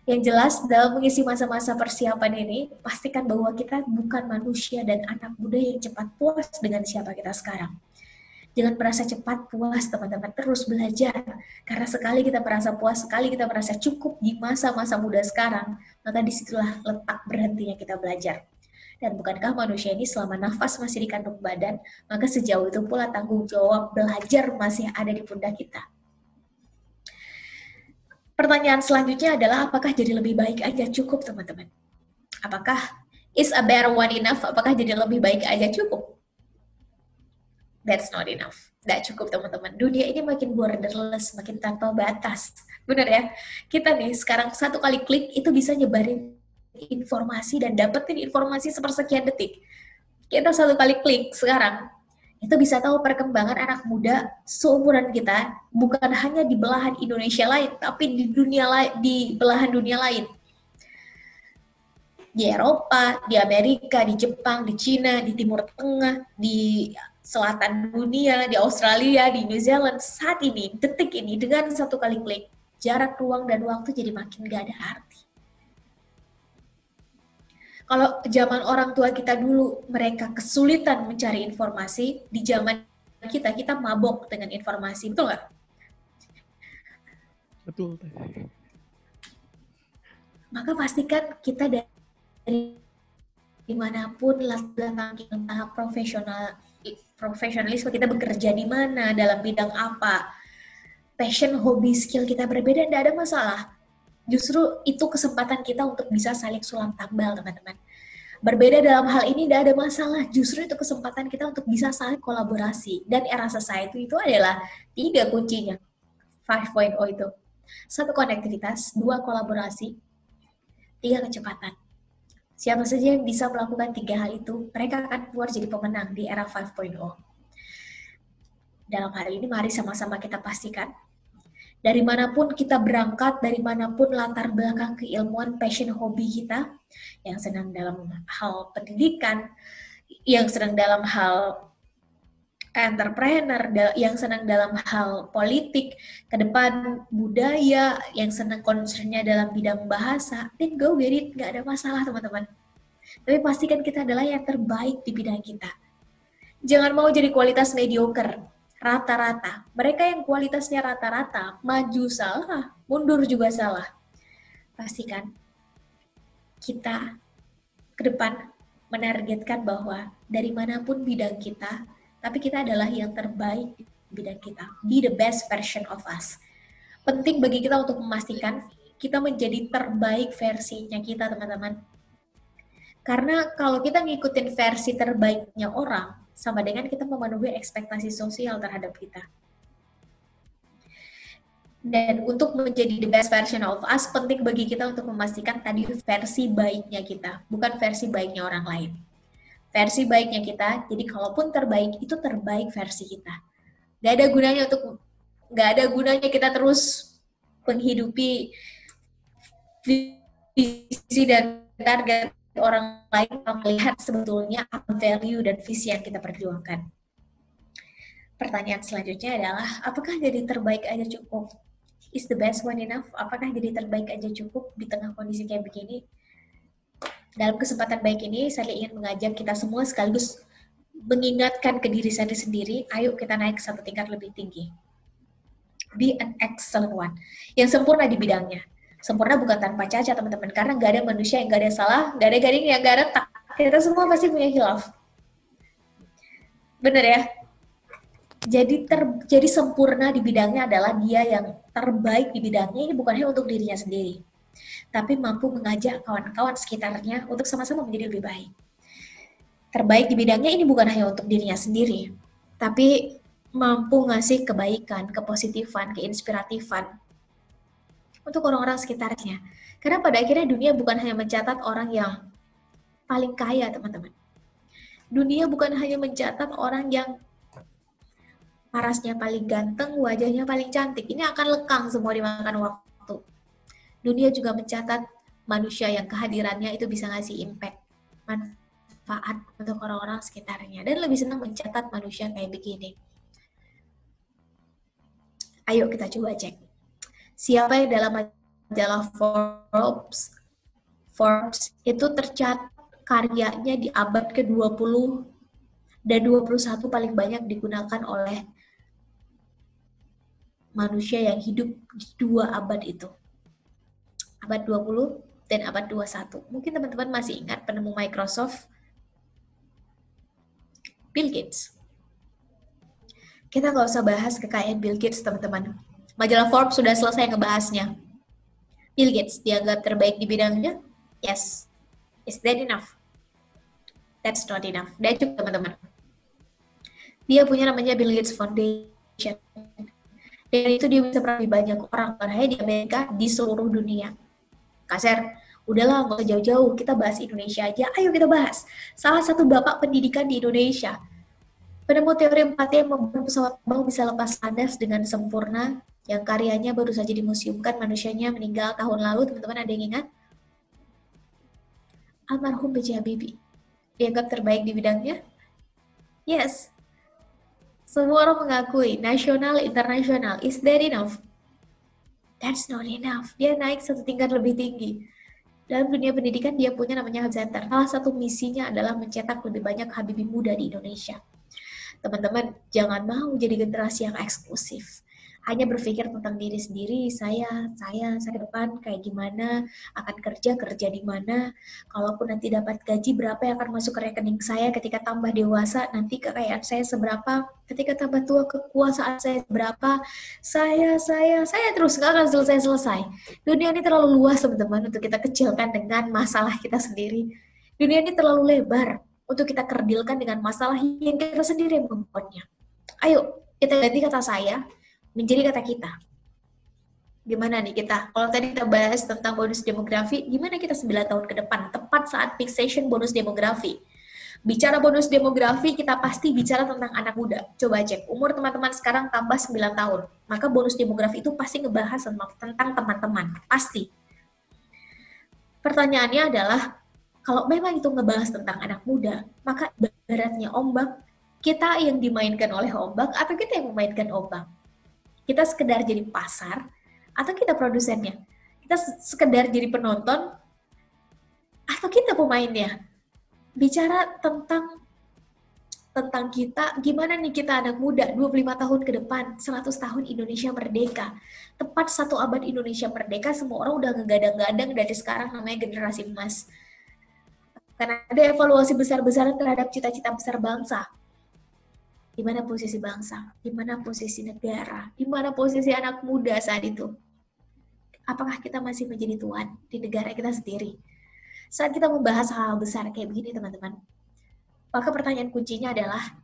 Yang jelas, dalam mengisi masa-masa persiapan ini, pastikan bahwa kita bukan manusia dan anak muda yang cepat puas dengan siapa kita sekarang. Jangan merasa cepat puas, teman-teman. Terus belajar. Karena sekali kita merasa puas, sekali kita merasa cukup di masa-masa muda sekarang, maka disitulah letak berhentinya kita belajar. Dan bukankah manusia ini selama nafas masih di kandung badan, maka sejauh itu pula tanggung jawab belajar masih ada di pundak kita. Pertanyaan selanjutnya adalah, apakah jadi lebih baik aja cukup, teman-teman? Apakah is a better one enough? Apakah jadi lebih baik aja cukup? That's not enough. Nggak cukup, teman-teman. Dunia ini makin borderless, makin tanpa batas. Bener ya? Kita nih sekarang satu kali klik itu bisa nyebarin informasi dan dapetin informasi sepersekian detik. Kita satu kali klik sekarang, itu bisa tahu perkembangan anak muda seumuran kita, bukan hanya di belahan Indonesia lain, tapi di dunia di belahan dunia lain. Di Eropa, di Amerika, di Jepang, di Cina, di Timur Tengah, di selatan dunia, di Australia, di New Zealand, saat ini, detik ini, dengan satu kali klik, jarak, ruang, dan waktu jadi makin gak ada arti. Kalau zaman orang tua kita dulu, mereka kesulitan mencari informasi, di zaman kita mabok dengan informasi, betul nggak? Betul. Maka pastikan kita dari dimanapun latar belakang kita, profesionalisme kita bekerja di mana, dalam bidang apa, passion, hobi, skill kita berbeda, tidak ada masalah. Justru itu kesempatan kita untuk bisa saling sulam tambal, teman-teman. Berbeda dalam hal ini tidak ada masalah, justru itu kesempatan kita untuk bisa saling kolaborasi. Dan era society itu adalah 3 kuncinya, 5.0 itu. 1 konektivitas, 2 kolaborasi, 3 kecepatan. Siapa saja yang bisa melakukan 3 hal itu, mereka akan keluar jadi pemenang di era 5.0. Dalam hal ini, mari sama-sama kita pastikan, dari manapun kita berangkat, dari manapun latar belakang keilmuan, passion, hobi kita, yang senang dalam hal pendidikan, yang senang dalam hal entrepreneur, yang senang dalam hal politik, ke depan budaya, yang senang concernnya dalam bidang bahasa, then go with it, nggak ada masalah teman-teman. Tapi pastikan kita adalah yang terbaik di bidang kita. Jangan mau jadi kualitas mediocre, rata-rata. Mereka yang kualitasnya rata-rata, maju salah, mundur juga salah. Pastikan kita ke depan menargetkan bahwa dari manapun bidang kita, tapi kita adalah yang terbaik di bidang kita. Be the best version of us. Penting bagi kita untuk memastikan kita menjadi terbaik versinya kita, teman-teman. Karena kalau kita ngikutin versi terbaiknya orang, sama dengan kita memenuhi ekspektasi sosial terhadap kita. Dan untuk menjadi the best version of us, penting bagi kita untuk memastikan tadi versi baiknya kita, bukan versi baiknya orang lain. Versi baiknya kita, jadi kalaupun terbaik, itu terbaik versi kita. Gak ada gunanya kita terus menghidupi visi dan target orang lain melihat sebetulnya apa value dan visi yang kita perjuangkan. Pertanyaan selanjutnya adalah, apakah jadi terbaik aja cukup? Is the best one enough? Apakah jadi terbaik aja cukup di tengah kondisi kayak begini? Dalam kesempatan baik ini, saya ingin mengajak kita semua sekaligus mengingatkan ke diri saya sendiri, ayo kita naik 1 tingkat lebih tinggi. Be an excellent one. Yang sempurna di bidangnya. Sempurna bukan tanpa cacat, teman-teman. Karena nggak ada manusia yang nggak ada salah, nggak ada garing yang nggak retak. Kita semua pasti punya khilaf. Bener ya? Jadi sempurna di bidangnya adalah dia yang terbaik di bidangnya. Ini bukan hanya untuk dirinya sendiri, tapi mampu mengajak kawan-kawan sekitarnya untuk sama-sama menjadi lebih baik. Terbaik di bidangnya ini bukan hanya untuk dirinya sendiri, tapi mampu ngasih kebaikan, kepositifan, keinspiratifan untuk orang-orang sekitarnya. Karena pada akhirnya dunia bukan hanya mencatat orang yang paling kaya, teman-teman. Dunia bukan hanya mencatat orang yang parasnya paling ganteng, wajahnya paling cantik. Ini akan lekang semua dimakan waktu. Dunia juga mencatat manusia yang kehadirannya itu bisa ngasih impact, manfaat untuk orang-orang sekitarnya. Dan lebih senang mencatat manusia kayak begini. Ayo kita coba cek. Siapa yang dalam majalah Forbes itu tercatat karyanya di abad ke-20 dan 21 paling banyak digunakan oleh manusia yang hidup di 2 abad itu. Abad 20 dan abad 21. Mungkin teman-teman masih ingat penemu Microsoft, Bill Gates. Kita nggak usah bahas kekayaan Bill Gates, teman-teman. Majalah Forbes sudah selesai ngebahasnya. Bill Gates dianggap terbaik di bidangnya? Yes. Is that enough? That's not enough. Dan cukup, teman-teman. Dia punya namanya Bill Gates Foundation. Dan itu dia bisa lebih banyak orang, bukan hanya di Amerika, di seluruh dunia. Kak Ser, udahlah nggak usah jauh-jauh, kita bahas Indonesia aja. Ayo kita bahas. Salah satu bapak pendidikan di Indonesia. Penemu teori empati yang membuat pesawat terbang bisa lepas landas dengan sempurna, yang karyanya baru saja dimuseumkan, manusianya meninggal tahun lalu, teman-teman ada yang ingat? Almarhum B.J. Habibie. Dianggap terbaik di bidangnya? Yes. Semua orang mengakui, nasional, internasional. Is that enough? That's not enough. Dia naik 1 tingkat lebih tinggi. Dalam dunia pendidikan, dia punya namanya Hub Center. Salah satu misinya adalah mencetak lebih banyak Habibie muda di Indonesia. Teman-teman, jangan mau jadi generasi yang eksklusif. hanya berpikir tentang diri sendiri, saya ke depan kayak gimana, akan kerja di mana, kalaupun nanti dapat gaji berapa yang akan masuk ke rekening saya ketika tambah dewasa, nanti kekayaan saya seberapa, ketika tambah tua kekuasaan saya berapa, saya terus nggak akan selesai. Dunia ini terlalu luas teman-teman untuk kita kecilkan dengan masalah kita sendiri. Dunia ini terlalu lebar untuk kita kerdilkan dengan masalah yang kita sendiri yang membuatnya. Ayo, kita ganti kata saya menjadi kata kita. Gimana nih kita? Kalau tadi kita bahas tentang bonus demografi, gimana kita 9 tahun ke depan? Tepat saat fixation bonus demografi. Bicara bonus demografi, kita pasti bicara tentang anak muda. Coba cek, umur teman-teman sekarang tambah 9 tahun. Maka bonus demografi itu pasti ngebahas tentang teman-teman. Pasti. Pertanyaannya adalah, kalau memang itu ngebahas tentang anak muda, maka ibaratnya ombak, kita yang dimainkan oleh ombak atau kita yang memainkan ombak? Kita sekedar jadi pasar atau kita produsennya? Kita sekedar jadi penonton atau kita pemainnya? Bicara tentang kita, gimana nih kita anak muda 25 tahun ke depan, 100 tahun Indonesia merdeka. Tepat 1 abad Indonesia merdeka, semua orang udah ngegadang-gadang dari sekarang namanya generasi emas. Karena ada evaluasi besar-besaran terhadap cita-cita besar bangsa. Di mana posisi bangsa, di mana posisi negara, di mana posisi anak muda saat itu. Apakah kita masih menjadi tuan di negara kita sendiri? Saat kita membahas hal besar kayak begini, teman-teman, maka pertanyaan kuncinya adalah,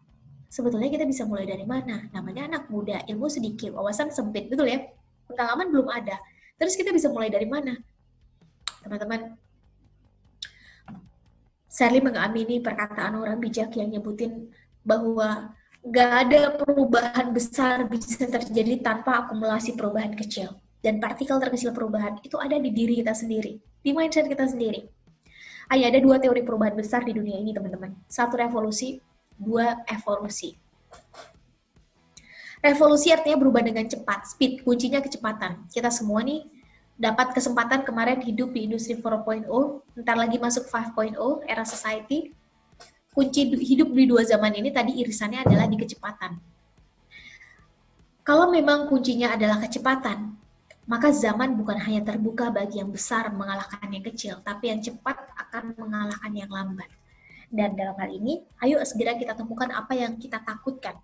sebetulnya kita bisa mulai dari mana? Namanya anak muda, ilmu sedikit, wawasan sempit, betul ya? Pengalaman belum ada. Terus kita bisa mulai dari mana? Teman-teman, Sally mengamini perkataan orang bijak yang nyebutin bahwa nggak ada perubahan besar bisa terjadi tanpa akumulasi perubahan kecil. Dan partikel terkecil perubahan itu ada di diri kita sendiri, di mindset kita sendiri. Hanya ada 2 teori perubahan besar di dunia ini, teman-teman. 1 revolusi, 2 evolusi. Revolusi artinya berubah dengan cepat, speed, kuncinya kecepatan. Kita semua nih dapat kesempatan kemarin hidup di industri 4.0, ntar lagi masuk 5.0, era society. Kunci hidup di 2 zaman ini tadi irisannya adalah di kecepatan. Kalau memang kuncinya adalah kecepatan, maka zaman bukan hanya terbuka bagi yang besar mengalahkan yang kecil, tapi yang cepat akan mengalahkan yang lambat. Dan dalam hal ini, ayo segera kita temukan apa yang kita takutkan.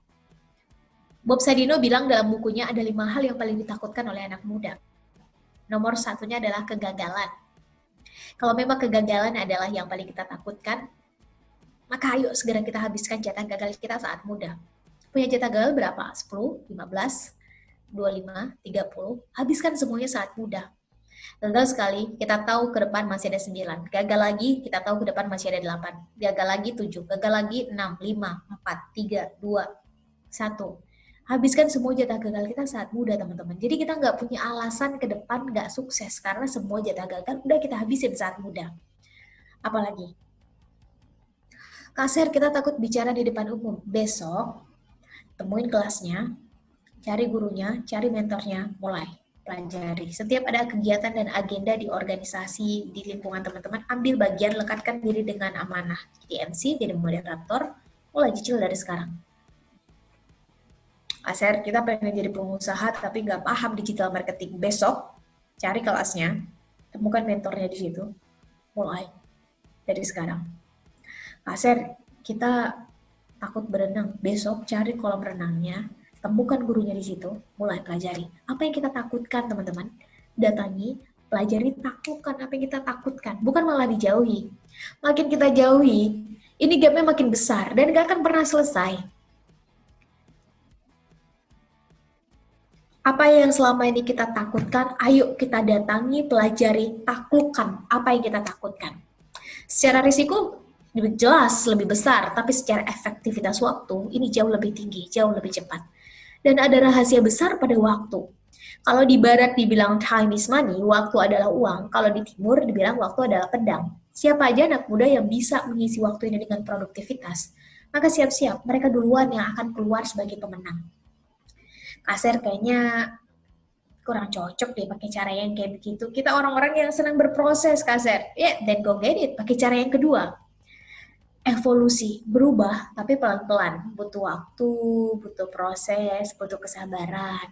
Bob Sadino bilang dalam bukunya ada 5 hal yang paling ditakutkan oleh anak muda. Nomor 1-nya adalah kegagalan. Kalau memang kegagalan adalah yang paling kita takutkan, maka ayo segera kita habiskan jatah gagal kita saat muda. Punya jatah gagal berapa? 10, 15, 25, 30. Habiskan semuanya saat muda. Gagal sekali, kita tahu ke depan masih ada 9. Gagal lagi, kita tahu ke depan masih ada 8. Gagal lagi 7. Gagal lagi 6, 5, 4, 3, 2, 1. Habiskan semua jatah gagal kita saat muda, teman-teman. Jadi kita nggak punya alasan ke depan nggak sukses, karena semua jatah gagal udah kita habisin saat muda. Apalagi? Kasir, kita takut bicara di depan umum. Besok, temuin kelasnya, cari gurunya, cari mentornya, mulai pelajari. Setiap ada kegiatan dan agenda di organisasi, di lingkungan teman-teman, ambil bagian, lekatkan diri dengan amanah. Jadi MC, jadi moderator, mulai cicil dari sekarang. Kasir, kita pengen jadi pengusaha tapi nggak paham digital marketing. Besok, cari kelasnya, temukan mentornya di situ, mulai dari sekarang. Kasir, kita takut berenang. Besok cari kolam renangnya, temukan gurunya di situ, mulai pelajari. Apa yang kita takutkan, teman-teman? Datangi, pelajari, taklukkan apa yang kita takutkan. Bukan malah dijauhi. Makin kita jauhi, ini gapnya makin besar dan gak akan pernah selesai. Apa yang selama ini kita takutkan, ayo kita datangi, pelajari, taklukkan apa yang kita takutkan. Secara risiko, jelas lebih besar, tapi secara efektivitas waktu, ini jauh lebih tinggi, jauh lebih cepat. Dan ada rahasia besar pada waktu. Kalau di barat dibilang time is money, waktu adalah uang. Kalau di timur dibilang waktu adalah pedang. Siapa aja anak muda yang bisa mengisi waktu ini dengan produktivitas, maka siap-siap, mereka duluan yang akan keluar sebagai pemenang. Kasir kayaknya kurang cocok deh pakai cara yang kayak begitu. Kita orang-orang yang senang berproses, Kasir. Then go get it. Pakai cara yang kedua. Evolusi, berubah, tapi pelan-pelan. Butuh waktu, butuh proses, butuh kesabaran.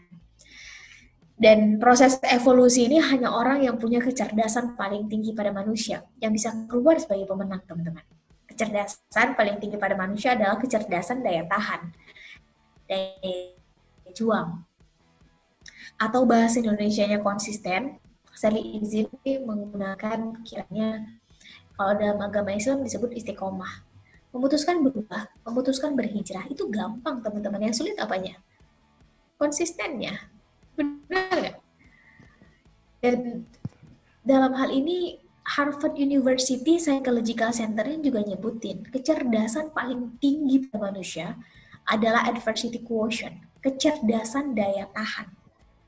Dan proses evolusi ini hanya orang yang punya kecerdasan paling tinggi pada manusia yang bisa keluar sebagai pemenang, teman-teman. Kecerdasan paling tinggi pada manusia adalah kecerdasan daya tahan, daya juang. Atau bahasa Indonesianya konsisten, saya izin menggunakan kiranya kalau dalam agama Islam disebut istiqomah. Memutuskan berubah, memutuskan berhijrah, itu gampang, teman-teman. Yang sulit apanya? Konsistennya. Benar nggak? Dan dalam hal ini Harvard University Psychological Center juga nyebutin kecerdasan paling tinggi pada manusia adalah adversity quotient, kecerdasan daya tahan,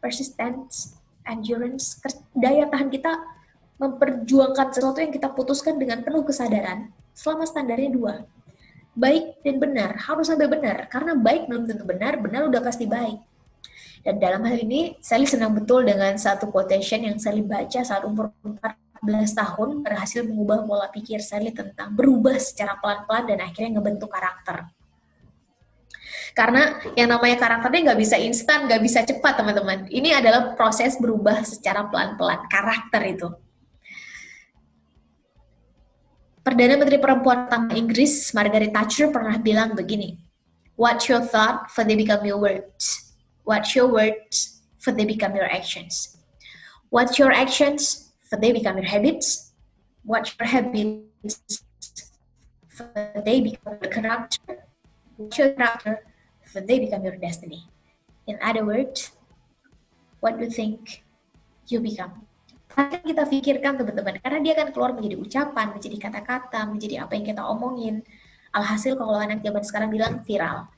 persistence, endurance, daya tahan kita memperjuangkan sesuatu yang kita putuskan dengan penuh kesadaran selama standarnya 2. Baik dan benar, harus sampai benar, karena baik belum tentu benar, benar udah pasti baik. Dan dalam hal ini, Sally senang betul dengan satu quotation yang Sally baca saat umur 14 tahun, berhasil mengubah pola pikir Sally tentang berubah secara pelan-pelan dan akhirnya ngebentuk karakter. Karena yang namanya karakternya nggak bisa instan, nggak bisa cepat, teman-teman. Ini adalah proses berubah secara pelan-pelan, karakter itu. Perdana Menteri Perempuan pertama Inggris, Margaret Thatcher, pernah bilang begini, "What's your thought, for they become your words. What's your words, for they become your actions. What's your actions, for they become your habits. What's your habits, for they become your character. What's your character, for they become your destiny." In other words, what do you think, you become. Akan kita pikirkan, teman-teman, karena dia akan keluar menjadi ucapan, menjadi kata-kata, menjadi apa yang kita omongin. Alhasil kalau anak zaman sekarang bilang viral.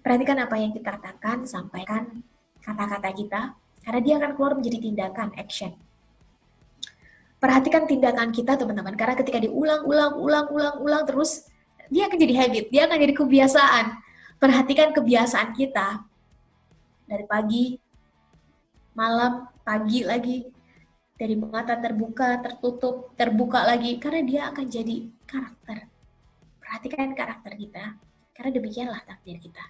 Perhatikan apa yang kita katakan, sampaikan kata-kata kita, karena dia akan keluar menjadi tindakan, action. Perhatikan tindakan kita, teman-teman, karena ketika diulang terus, dia akan jadi habit, dia akan jadi kebiasaan. Perhatikan kebiasaan kita dari pagi, malam, pagi lagi, dari mata terbuka, tertutup, terbuka lagi, karena dia akan jadi karakter. Perhatikan karakter kita, karena demikianlah takdir kita.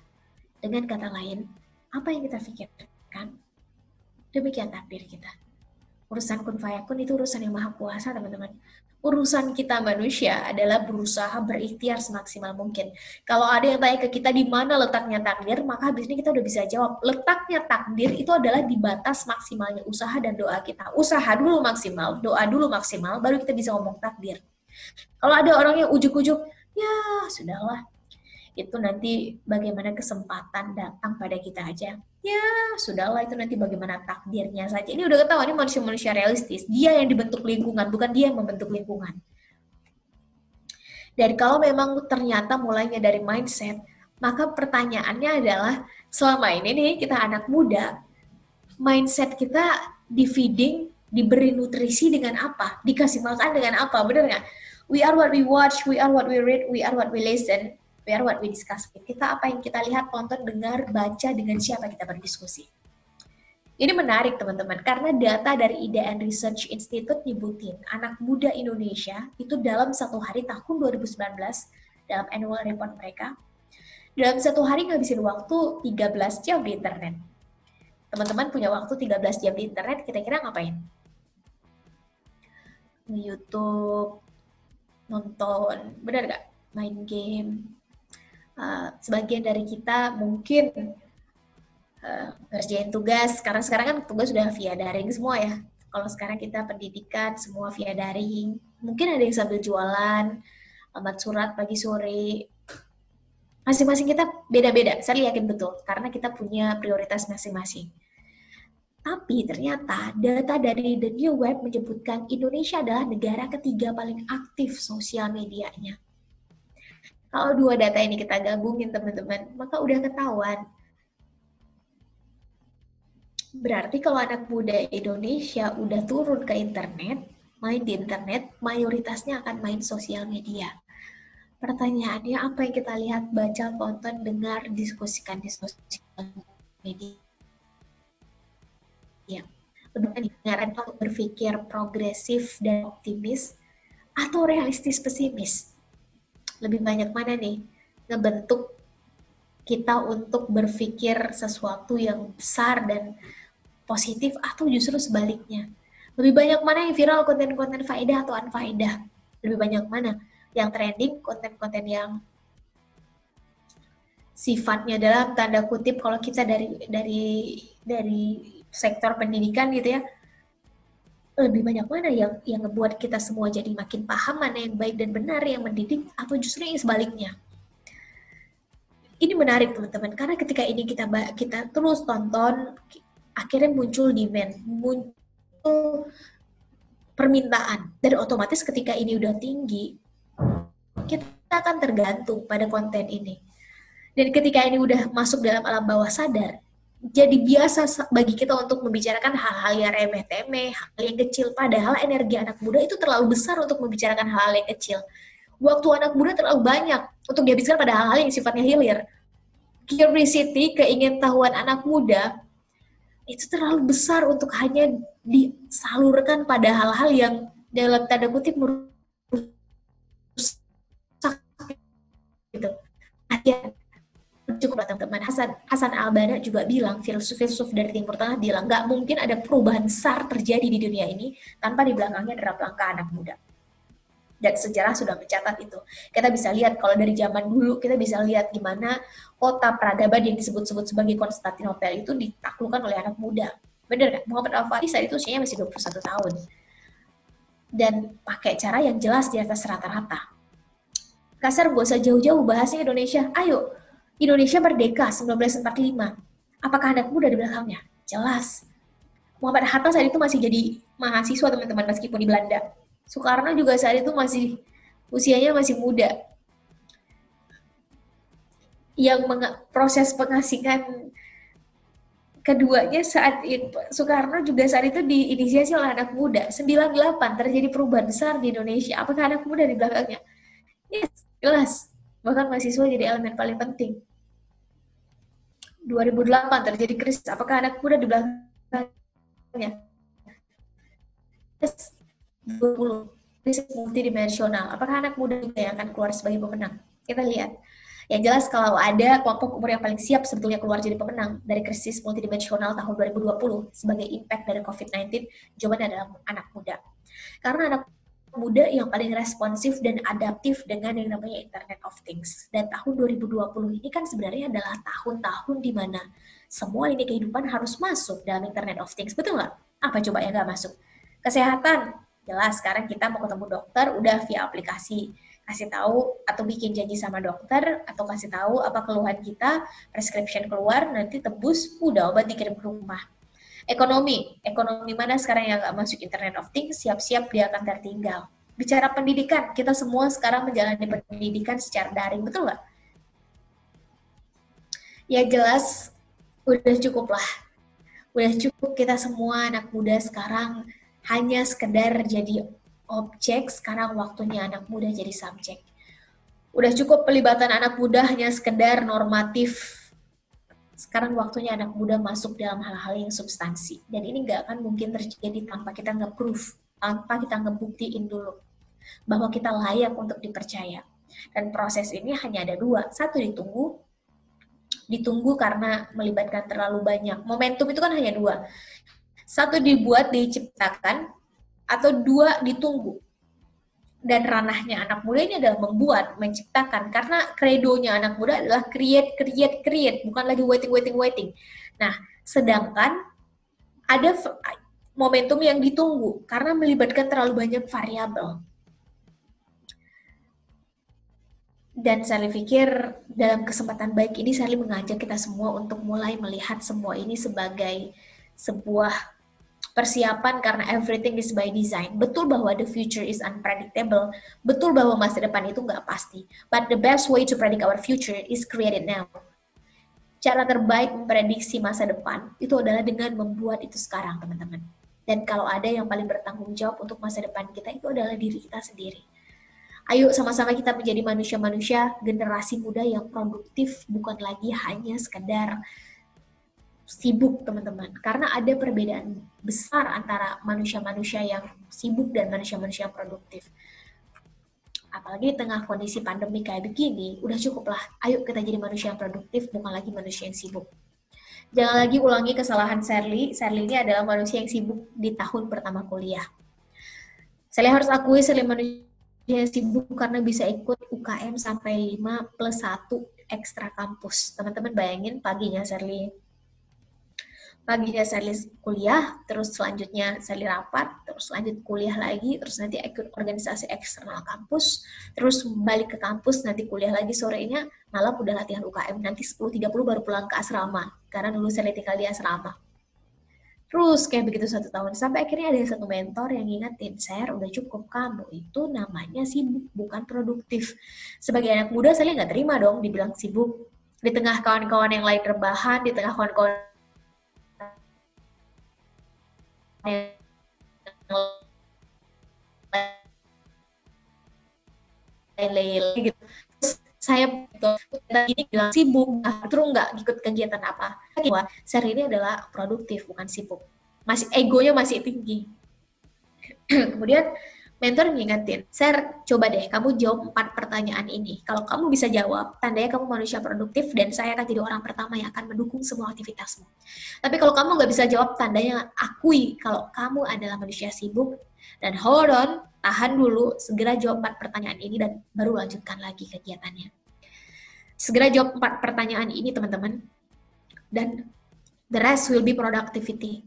Dengan kata lain, apa yang kita pikirkan, demikian takdir kita. Urusan kun fayakun itu urusan yang maha kuasa, teman-teman. Urusan kita manusia adalah berusaha berikhtiar semaksimal mungkin. Kalau ada yang tanya ke kita di mana letaknya takdir, maka habis ini kita udah bisa jawab. Letaknya takdir itu adalah di batas maksimalnya usaha dan doa kita. Usaha dulu maksimal, doa dulu maksimal, baru kita bisa ngomong takdir. Kalau ada orang yang ujuk-ujuk, ya sudahlah, itu nanti bagaimana kesempatan datang pada kita aja. Ya, sudahlah, itu nanti bagaimana takdirnya saja. Ini udah ketahuan, ini manusia-manusia realistis. Dia yang dibentuk lingkungan, bukan dia yang membentuk lingkungan. Dan kalau memang ternyata mulainya dari mindset, maka pertanyaannya adalah, selama ini nih kita anak muda, mindset kita di feeding, diberi nutrisi dengan apa? Dikasih makan dengan apa? Bener nggak? We are what we watch, we are what we read, we are what we listen. We are what we discuss. Kita apa yang kita lihat, tonton, dengar, baca, dengan siapa kita berdiskusi. Ini menarik, teman-teman, karena data dari IDN Research Institute nyebutin anak muda Indonesia itu dalam satu hari tahun 2019, dalam annual report mereka, dalam satu hari ngabisin waktu 13 jam di internet. Teman-teman punya waktu 13 jam di internet, kira-kira ngapain? Nge-YouTube, nonton, benar nggak? Main game. Sebagian dari kita mungkin ngerjain tugas, karena sekarang kan tugas sudah via daring semua ya. Kalau sekarang kita pendidikan semua via daring, mungkin ada yang sambil jualan, alamat surat pagi sore. Masing-masing kita beda-beda, saya yakin betul, karena kita punya prioritas masing-masing. Tapi ternyata data dari The New Web menyebutkan Indonesia adalah negara ketiga paling aktif sosial medianya. Kalau dua data ini kita gabungin, teman-teman, maka udah ketahuan. Berarti kalau anak muda Indonesia udah turun ke internet, main di internet, mayoritasnya akan main sosial media. Pertanyaannya, apa yang kita lihat, baca, tonton, dengar, diskusikan di sosial media? Ya, dengaran untuk berpikir progresif dan optimis, atau realistis pesimis? Lebih banyak mana nih ngebentuk kita untuk berpikir sesuatu yang besar dan positif atau justru sebaliknya? Lebih banyak mana yang viral, konten-konten faedah atau unfaedah? Lebih banyak mana yang trending, konten-konten yang sifatnya dalam tanda kutip, kalau kita dari sektor pendidikan gitu ya, lebih banyak mana yang ngebuat kita semua jadi makin paham mana yang baik dan benar, yang mendidik, atau justru yang sebaliknya? Ini menarik teman-teman, karena ketika ini kita terus tonton, akhirnya muncul demand, muncul permintaan, dan otomatis ketika ini udah tinggi, kita akan tergantung pada konten ini. Dan ketika ini udah masuk dalam alam bawah sadar, jadi biasa bagi kita untuk membicarakan hal-hal yang remeh-temeh, hal yang kecil, padahal energi anak muda itu terlalu besar untuk membicarakan hal-hal yang kecil. Waktu anak muda terlalu banyak untuk dihabiskan pada hal-hal yang sifatnya hilir. Curiosity, keingin-tahuan anak muda, itu terlalu besar untuk hanya disalurkan pada hal-hal yang dalam tanda kutip merusak gitu. Cukup teman-teman. Hasan al-Banna juga bilang, filsuf dari Timur Tengah bilang, nggak mungkin ada perubahan besar terjadi di dunia ini tanpa di belakangnya ada langkah anak muda. Dan sejarah sudah mencatat itu. Kita bisa lihat kalau dari zaman dulu, kita bisa lihat gimana kota peradaban yang disebut-sebut sebagai Konstantinopel itu ditaklukkan oleh anak muda. Bener nggak? Muhammad Al-Fatih saat itu usianya masih 21 tahun. Dan pakai cara yang jelas di atas rata-rata. Kasar, gak usah jauh-jauh bahasnya Indonesia. Ayo, Indonesia merdeka 1945. Apakah anak muda di belakangnya? Jelas. Muhammad Hatta saat itu masih jadi mahasiswa teman-teman meskipun di Belanda. Soekarno juga saat itu usianya masih muda. Yang proses pengasingan keduanya saat itu, Soekarno juga saat itu diinisiasi oleh anak muda. 98 terjadi perubahan besar di Indonesia. Apakah anak muda di belakangnya? Yes, jelas. Bahkan mahasiswa jadi elemen paling penting. 2008 terjadi krisis. Apakah anak muda di belakangnya? Yes. 20 krisis multidimensional. Apakah anak muda juga yang akan keluar sebagai pemenang? Kita lihat. Yang jelas kalau ada kelompok umur yang paling siap sebetulnya keluar jadi pemenang dari krisis multidimensional tahun 2020 sebagai impact dari COVID-19, jawabannya adalah anak muda. Karena anak muda yang paling responsif dan adaptif dengan yang namanya Internet of Things. Dan tahun 2020 ini kan sebenarnya adalah tahun-tahun di mana semua lini kehidupan harus masuk dalam Internet of Things. Betul nggak? Apa coba yang nggak masuk? Kesehatan. Jelas, sekarang kita mau ketemu dokter udah via aplikasi. Kasih tahu atau bikin janji sama dokter, atau kasih tahu apa keluhan kita, prescription keluar, nanti tebus, udah obat dikirim ke rumah. Ekonomi mana sekarang yang nggak masuk Internet of Things, siap-siap dia akan tertinggal. Bicara pendidikan, kita semua sekarang menjalani pendidikan secara daring, betul nggak? Ya jelas, udah cukup lah. Udah cukup kita semua anak muda sekarang hanya sekedar jadi objek, sekarang waktunya anak muda jadi subjek. Udah cukup pelibatan anak muda hanya sekedar normatif. Sekarang waktunya anak muda masuk dalam hal-hal yang substansi. Dan ini nggak akan mungkin terjadi tanpa kita nge-proof, tanpa kita ngebuktiin dulu bahwa kita layak untuk dipercaya. Dan proses ini hanya ada dua. Satu, ditunggu karena melibatkan terlalu banyak. Momentum itu kan hanya dua. Satu, dibuat, diciptakan, atau dua, ditunggu. Dan ranahnya anak muda ini adalah membuat, menciptakan. Karena kredonya anak muda adalah create, bukan lagi waiting. Nah, sedangkan ada momentum yang ditunggu karena melibatkan terlalu banyak variabel. Dan saya pikir dalam kesempatan baik ini saya mengajak kita semua untuk mulai melihat semua ini sebagai sebuah persiapan karena everything is by design. Betul bahwa the future is unpredictable. Betul bahwa masa depan itu nggak pasti. But the best way to predict our future is created now. Cara terbaik memprediksi masa depan itu adalah dengan membuat itu sekarang, teman-teman. Dan kalau ada yang paling bertanggung jawab untuk masa depan kita, itu adalah diri kita sendiri. Ayo sama-sama kita menjadi manusia-manusia generasi muda yang produktif, bukan lagi hanya sekedar sibuk, teman-teman. Karena ada perbedaan besar antara manusia-manusia yang sibuk dan manusia-manusia yang produktif. Apalagi di tengah kondisi pandemi kayak begini, udah cukup lah. Ayo kita jadi manusia yang produktif, bukan lagi manusia yang sibuk. Jangan lagi ulangi kesalahan Sherly. Sherly ini adalah manusia yang sibuk di tahun pertama kuliah. Sherly harus akui Sherly manusia yang sibuk karena bisa ikut UKM sampai 5+1 ekstra kampus. Teman-teman bayangin paginya Sherly kuliah, terus selanjutnya Sherly rapat, terus lanjut kuliah lagi, terus nanti ikut organisasi eksternal kampus, terus balik ke kampus, nanti kuliah lagi sorenya, malam udah latihan UKM, nanti 10.30 baru pulang ke asrama, karena dulu Sherly tinggal di asrama. Terus kayak begitu 1 tahun, sampai akhirnya ada satu mentor yang ngingetin, Sher, udah cukup, kamu itu namanya sibuk, bukan produktif. Sebagai anak muda, Sherly nggak terima dong dibilang sibuk. Di tengah kawan-kawan yang lain rebahan, di tengah kawan-kawan lain-lain gitu. Terus saya ini bilang sibuk, terus nggak ikut kegiatan apa. Sher ini adalah produktif, bukan sibuk. Masih egonya masih tinggi. Kemudian mentor ngingetin, Sher, coba deh kamu jawab 4 pertanyaan ini. Kalau kamu bisa jawab, tandanya kamu manusia produktif dan saya akan jadi orang pertama yang akan mendukung semua aktivitasmu. Tapi kalau kamu nggak bisa jawab, tandanya akui kalau kamu adalah manusia sibuk dan hold on, tahan dulu, segera jawab 4 pertanyaan ini dan baru lanjutkan lagi kegiatannya. Segera jawab 4 pertanyaan ini teman-teman dan the rest will be productivity.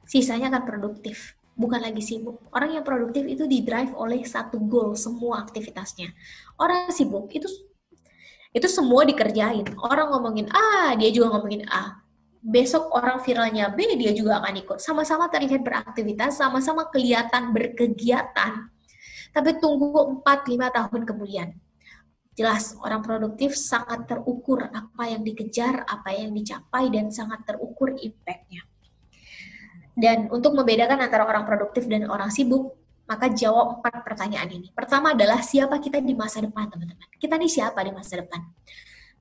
Sisanya akan produktif. Bukan lagi sibuk. Orang yang produktif itu di-drive oleh satu goal semua aktivitasnya. Orang sibuk itu semua dikerjain. Orang ngomongin A, dia juga ngomongin A. Besok orang viralnya B, dia juga akan ikut. Sama-sama terlihat beraktivitas, sama-sama kelihatan berkegiatan. Tapi tunggu 4-5 tahun kemudian. Jelas, orang produktif sangat terukur apa yang dikejar, apa yang dicapai, dan sangat terukur impact-nya. Dan untuk membedakan antara orang produktif dan orang sibuk, maka jawab 4 pertanyaan ini. Pertama adalah siapa kita di masa depan, teman-teman. Kita nih siapa di masa depan?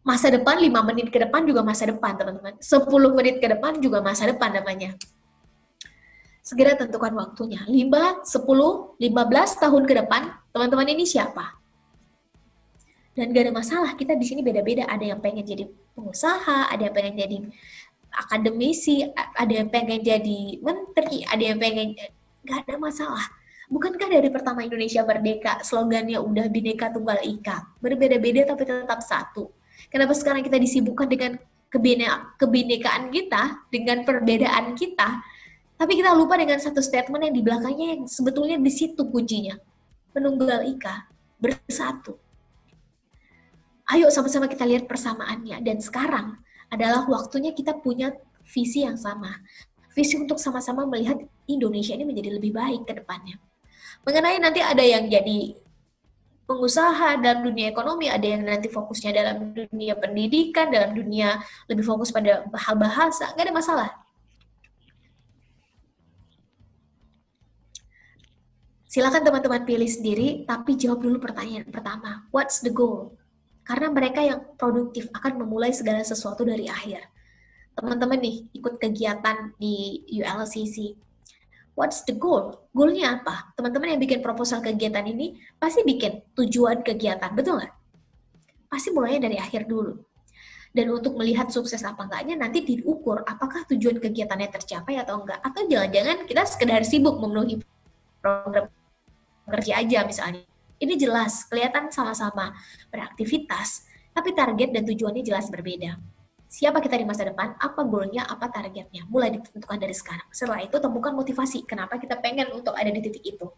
Masa depan 5 menit ke depan juga masa depan, teman-teman. 10 menit ke depan juga masa depan namanya. Segera tentukan waktunya. 5, 10, 15 tahun ke depan, teman-teman ini siapa? Dan gak ada masalah, kita di sini beda-beda. Ada yang pengen jadi pengusaha, ada yang pengen jadi akademisi, ada yang pengen jadi menteri, ada yang pengen, gak ada masalah. Bukankah dari pertama Indonesia Merdeka, slogannya udah Bhinneka Tunggal Ika, berbeda-beda tapi tetap satu. Kenapa sekarang kita disibukkan dengan kebinekaan kita, dengan perbedaan kita, tapi kita lupa dengan satu statement yang di belakangnya yang sebetulnya di situ kuncinya. Penunggal Ika, bersatu. Ayo sama-sama kita lihat persamaannya, dan sekarang adalah waktunya kita punya visi yang sama. Visi untuk sama-sama melihat Indonesia ini menjadi lebih baik ke depannya. Mengenai nanti ada yang jadi pengusaha dalam dunia ekonomi, ada yang nanti fokusnya dalam dunia pendidikan, dalam dunia lebih fokus pada hal bahasa, nggak ada masalah. Silakan teman-teman pilih sendiri, tapi jawab dulu pertanyaan pertama. What's the goal? Karena mereka yang produktif akan memulai segala sesuatu dari akhir. Teman-teman nih, ikut kegiatan di ULCC. What's the goal? Goalnya apa? Teman-teman yang bikin proposal kegiatan ini pasti bikin tujuan kegiatan, betul nggak? Pasti mulainya dari akhir dulu. Dan untuk melihat sukses apa enggaknya, nanti diukur apakah tujuan kegiatannya tercapai atau enggak. Atau jangan-jangan kita sekedar sibuk memenuhi program kerja aja misalnya. Ini jelas, kelihatan sama-sama beraktivitas, tapi target dan tujuannya jelas berbeda. Siapa kita di masa depan, apa goalnya, apa targetnya, mulai ditentukan dari sekarang. Setelah itu temukan motivasi, kenapa kita pengen untuk ada di titik itu.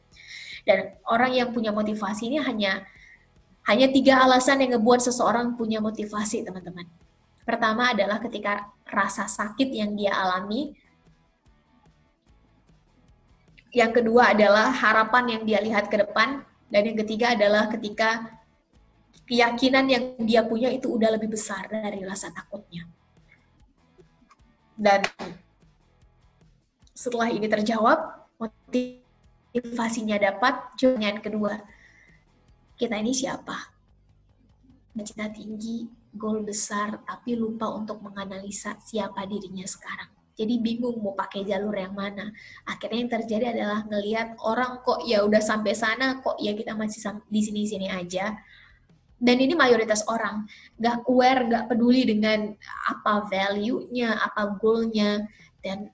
Dan orang yang punya motivasi ini hanya 3 alasan yang ngebuat seseorang punya motivasi, teman-teman. Pertama adalah ketika rasa sakit yang dia alami. Yang kedua adalah harapan yang dia lihat ke depan. Dan yang ketiga adalah ketika keyakinan yang dia punya itu udah lebih besar dari rasa takutnya. Dan setelah ini terjawab, motivasinya dapat, jawaban kedua, kita ini siapa? Cita tinggi, goal besar, tapi lupa untuk menganalisa siapa dirinya sekarang. Jadi bingung mau pakai jalur yang mana. Akhirnya yang terjadi adalah ngelihat orang kok ya udah sampai sana, kok ya kita masih di sini-sini aja. Dan ini mayoritas orang nggak aware, nggak peduli dengan apa value-nya, apa goal-nya, dan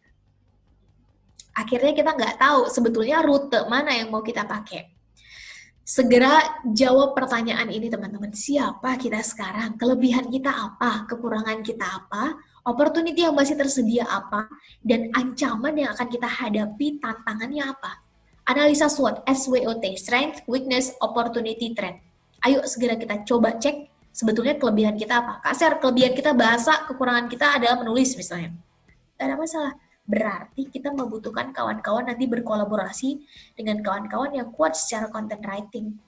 akhirnya kita nggak tahu sebetulnya rute mana yang mau kita pakai. Segera jawab pertanyaan ini teman-teman. Siapa kita sekarang? Kelebihan kita apa? Kekurangan kita apa? Opportunity yang masih tersedia apa? Dan ancaman yang akan kita hadapi, tantangannya apa? Analisa SWOT, SWOT, Strength, Weakness, Opportunity, Threat. Ayo segera kita coba cek sebetulnya kelebihan kita apa. Kak Ser, kelebihan kita bahasa, kekurangan kita adalah menulis misalnya. Gak ada masalah. Berarti kita membutuhkan kawan-kawan nanti berkolaborasi dengan kawan-kawan yang kuat secara content writing.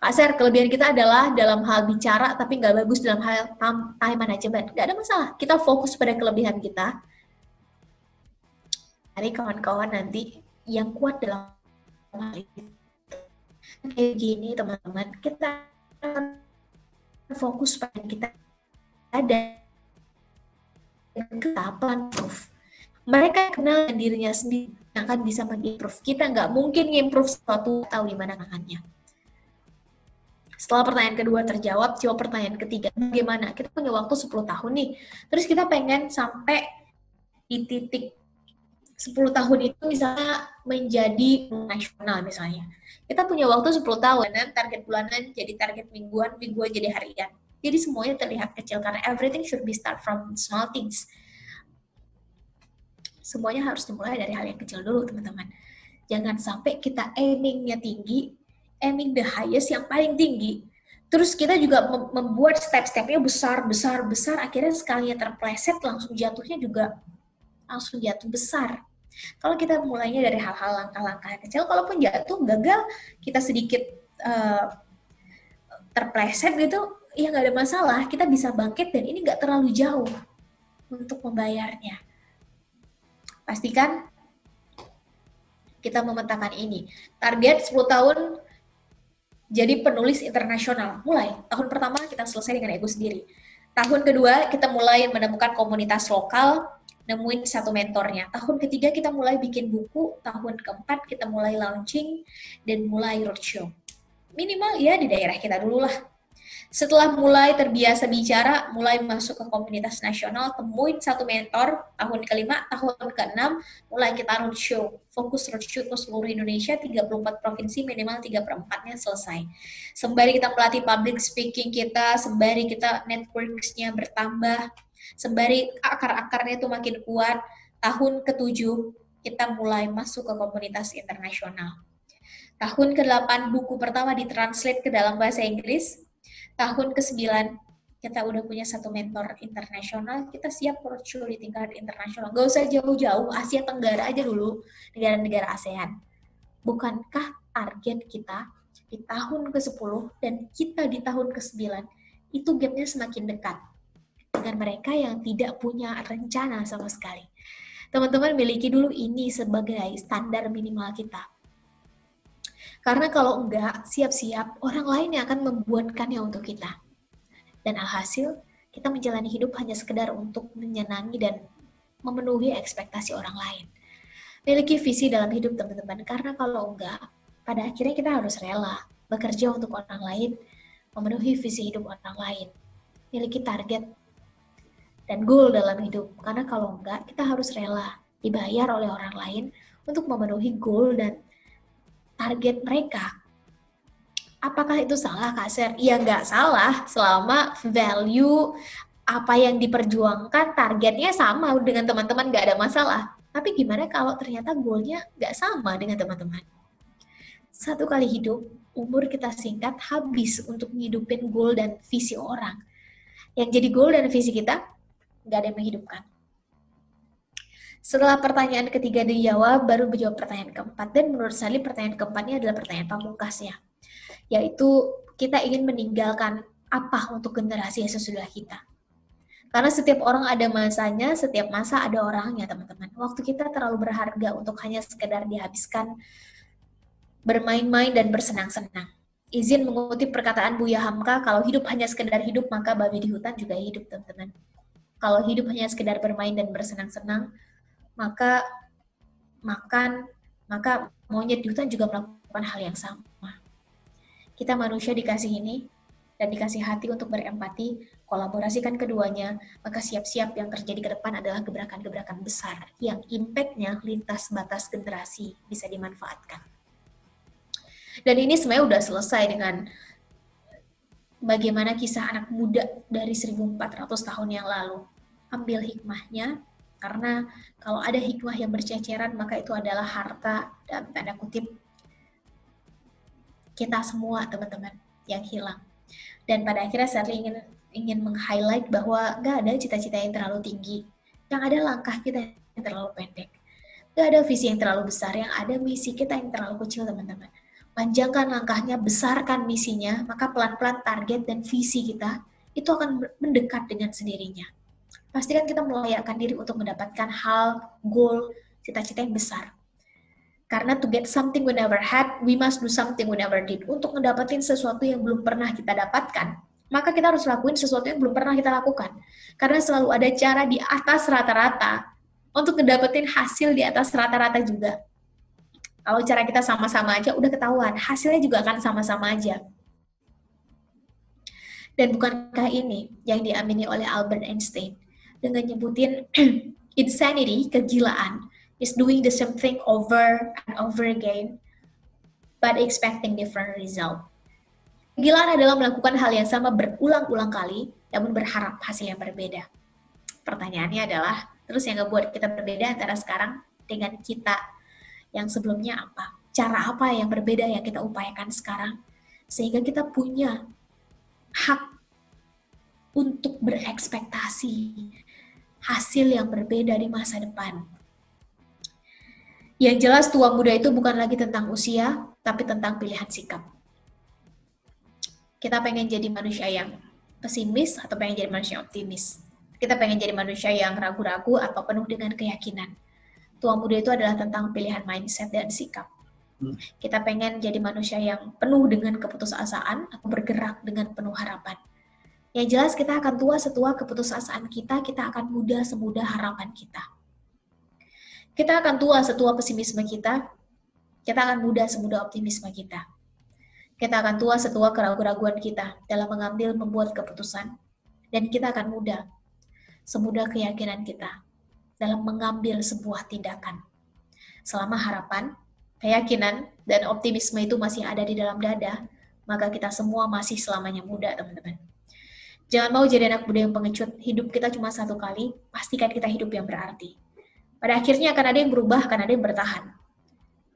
Kak Ser, kelebihan kita adalah dalam hal bicara tapi nggak bagus dalam hal time management. Nggak ada masalah. Kita fokus pada kelebihan kita. Cari kawan-kawan nanti yang kuat dalam hal itu. Kayak gini teman-teman, kita akan fokus pada kita ada kita proof. Mereka kenal dengan dirinya sendiri akan bisa mengimprove. Kita nggak mungkin improve sesuatu tahu di mana tangannya. Setelah pertanyaan kedua terjawab, coba pertanyaan ketiga. Bagaimana? Kita punya waktu 10 tahun nih. Terus kita pengen sampai di titik 10 tahun itu misalnya menjadi nasional misalnya. Kita punya waktu 10 tahun, target bulanan jadi target mingguan, mingguan jadi harian. Jadi semuanya terlihat kecil karena everything should be start from small things. Semuanya harus dimulai dari hal yang kecil dulu, teman-teman. Jangan sampai kita aiming-nya tinggi, aiming the highest yang paling tinggi. Terus kita juga membuat step-stepnya besar, akhirnya sekalinya terpleset, langsung jatuhnya juga langsung jatuh besar. Kalau kita mulainya dari hal-hal langkah-langkah kecil, kalaupun jatuh, gagal, kita sedikit terpleset gitu, ya nggak ada masalah, kita bisa bangkit dan ini nggak terlalu jauh untuk membayarnya. Pastikan kita memetakan ini. Target 10 tahun jadi penulis internasional. Mulai. Tahun pertama kita selesai dengan ego sendiri. Tahun kedua kita mulai menemukan komunitas lokal, nemuin satu mentornya. Tahun ketiga kita mulai bikin buku. Tahun keempat kita mulai launching dan mulai roadshow. Minimal ya di daerah kita dulu lah. Setelah mulai terbiasa bicara, mulai masuk ke komunitas nasional, temuin satu mentor. Tahun kelima, tahun keenam, mulai kita roadshow. Fokus roadshow ke seluruh Indonesia, 34 provinsi, minimal 3/4-nya selesai. Sembari kita melatih public speaking kita, sembari kita networks-nya bertambah, sembari akar-akarnya itu makin kuat, tahun ke-7, kita mulai masuk ke komunitas internasional. Tahun ke-8, buku pertama ditranslate ke dalam bahasa Inggris. Tahun ke-9, kita udah punya satu mentor internasional, kita siap roadshow di tingkat internasional. Gak usah jauh-jauh, Asia Tenggara aja dulu, negara-negara ASEAN. Bukankah target kita di tahun ke-10 dan kita di tahun ke-9, itu gapnya semakin dekat dengan mereka yang tidak punya rencana sama sekali. Teman-teman miliki dulu ini sebagai standar minimal kita. Karena kalau enggak, siap-siap orang lain yang akan membuatkannya untuk kita. Dan alhasil, kita menjalani hidup hanya sekedar untuk menyenangi dan memenuhi ekspektasi orang lain. Miliki visi dalam hidup, teman-teman. Karena kalau enggak, pada akhirnya kita harus rela bekerja untuk orang lain, memenuhi visi hidup orang lain. Miliki target dan goal dalam hidup. Karena kalau enggak, kita harus rela dibayar oleh orang lain untuk memenuhi goal dan target mereka. Apakah itu salah, Kak Ser? Ya nggak salah, selama value apa yang diperjuangkan, targetnya sama dengan teman-teman, nggak ada masalah. Tapi gimana kalau ternyata goalnya nggak sama dengan teman-teman? Satu kali hidup, umur kita singkat, habis untuk menghidupin goal dan visi orang. Yang jadi goal dan visi kita, nggak ada yang menghidupkan. Setelah pertanyaan ketiga dijawab, baru menjawab pertanyaan keempat. Dan menurut saya pertanyaan keempatnya adalah pertanyaan pamungkasnya. Yaitu kita ingin meninggalkan apa untuk generasi yang sesudah kita. Karena setiap orang ada masanya, setiap masa ada orangnya, teman-teman. Waktu kita terlalu berharga untuk hanya sekedar dihabiskan bermain-main dan bersenang-senang. Izin mengutip perkataan Buya Hamka, kalau hidup hanya sekedar hidup, maka babi di hutan juga hidup, teman-teman. Kalau hidup hanya sekedar bermain dan bersenang-senang, maka monyet di hutan juga melakukan hal yang sama. Kita manusia dikasih ini dan dikasih hati untuk berempati, kolaborasikan keduanya, maka siap-siap yang terjadi ke depan adalah gebrakan-gebrakan besar yang impact-nya lintas batas generasi bisa dimanfaatkan. Dan ini sebenarnya udah selesai dengan bagaimana kisah anak muda dari 1400 tahun yang lalu. Ambil hikmahnya, karena kalau ada hikmah yang berceceran, maka itu adalah harta dalam tanda kutip kita semua, teman-teman, yang hilang. Dan pada akhirnya Shirley ingin meng-highlight bahwa nggak ada cita-cita yang terlalu tinggi, yang ada langkah kita yang terlalu pendek. Nggak ada visi yang terlalu besar, yang ada misi kita yang terlalu kecil, teman-teman. Panjangkan langkahnya, besarkan misinya, maka pelan-pelan target dan visi kita itu akan mendekat dengan sendirinya. Pastikan kita melayakkan diri untuk mendapatkan hal, goal, cita-cita yang besar. Karena to get something we never had, we must do something we never did. Untuk mendapatkan sesuatu yang belum pernah kita dapatkan, maka kita harus lakuin sesuatu yang belum pernah kita lakukan. Karena selalu ada cara di atas rata-rata untuk mendapatkan hasil di atas rata-rata juga. Kalau cara kita sama-sama aja, udah ketahuan. Hasilnya juga akan sama-sama aja. Dan bukankah ini yang diamini oleh Albert Einstein? Dengan nyebutin insanity, kegilaan, is doing the same thing over and over again, but expecting different result. Kegilaan adalah melakukan hal yang sama berulang-ulang kali, namun berharap hasil yang berbeda. Pertanyaannya adalah, terus yang ngebuat kita berbeda antara sekarang dengan kita yang sebelumnya apa? Cara apa yang berbeda yang kita upayakan sekarang? Sehingga kita punya hak untuk berekspektasi hasil yang berbeda di masa depan. Yang jelas tua muda itu bukan lagi tentang usia, tapi tentang pilihan sikap. Kita pengen jadi manusia yang pesimis atau pengen jadi manusia yang optimis. Kita pengen jadi manusia yang ragu-ragu atau penuh dengan keyakinan. Tua muda itu adalah tentang pilihan mindset dan sikap. Kita pengen jadi manusia yang penuh dengan keputusasaan atau bergerak dengan penuh harapan. Yang jelas kita akan tua setua keputusasaan kita akan muda semudah harapan kita. Kita akan tua setua pesimisme kita akan muda semudah optimisme kita. Kita akan tua setua keraguan-raguan kita dalam membuat keputusan, dan kita akan muda semudah keyakinan kita dalam mengambil sebuah tindakan. Selama harapan, keyakinan, dan optimisme itu masih ada di dalam dada, maka kita semua masih selamanya muda, teman-teman. Jangan mau jadi anak muda yang pengecut, hidup kita cuma satu kali, pastikan kita hidup yang berarti. Pada akhirnya akan ada yang berubah, akan ada yang bertahan.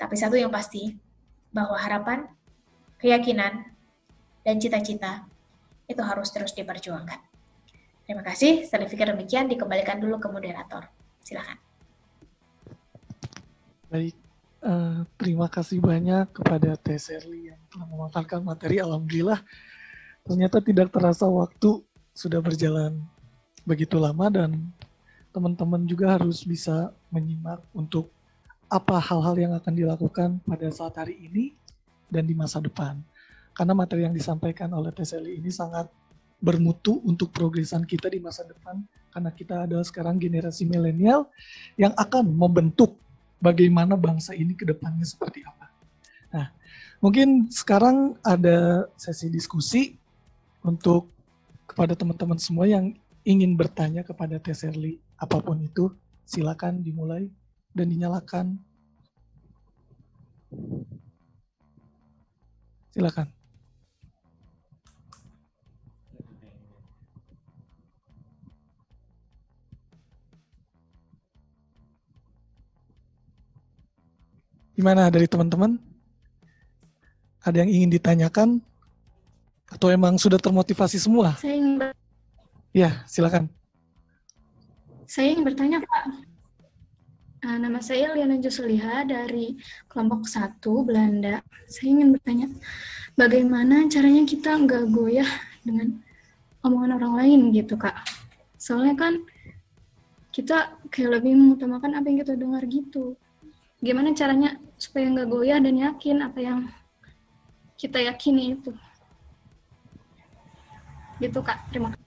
Tapi satu yang pasti, bahwa harapan, keyakinan, dan cita-cita itu harus terus diperjuangkan. Terima kasih, saya pikir demikian, dikembalikan dulu ke moderator. Silakan. Baik, terima kasih banyak kepada Teh Shirley yang telah memaparkan materi. Alhamdulillah, ternyata tidak terasa waktu sudah berjalan begitu lama, dan teman-teman juga harus bisa menyimak untuk apa hal-hal yang akan dilakukan pada saat hari ini dan di masa depan. Karena materi yang disampaikan oleh Teh Shirley ini sangat bermutu untuk progresan kita di masa depan, karena kita adalah sekarang generasi milenial yang akan membentuk bagaimana bangsa ini ke depannya seperti apa. Nah, mungkin sekarang ada sesi diskusi untuk kepada teman-teman semua yang ingin bertanya kepada Teh Shirley, apapun itu, silakan dimulai dan dinyalakan. Silakan. Gimana dari teman-teman? Ada yang ingin ditanyakan? Atau emang sudah termotivasi semua? Ya, silakan. Saya ingin bertanya, Pak. Nama saya Liana Josuliha dari kelompok 1 Belanda. Saya ingin bertanya, bagaimana caranya kita nggak goyah dengan omongan orang lain gitu, Kak? Soalnya kan kita kayak lebih mengutamakan apa yang kita dengar gitu. Gimana caranya supaya nggak goyah dan yakin apa yang kita yakini itu? Gitu, Kak. Terima kasih.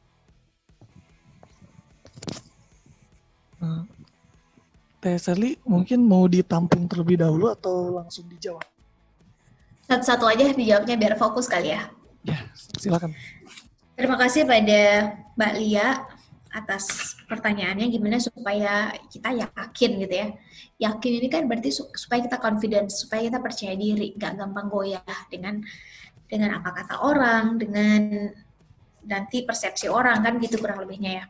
Teh Shirley mungkin mau ditampung terlebih dahulu atau langsung dijawab? Satu-satu aja dijawabnya biar fokus kali ya. Ya, silakan. Terima kasih pada Mbak Lia atas pertanyaannya, gimana supaya kita yakin gitu ya. Yakin ini kan berarti supaya kita confidence, supaya kita percaya diri, gak gampang goyah dengan apa kata orang, dengan nanti persepsi orang, kan gitu kurang lebihnya ya.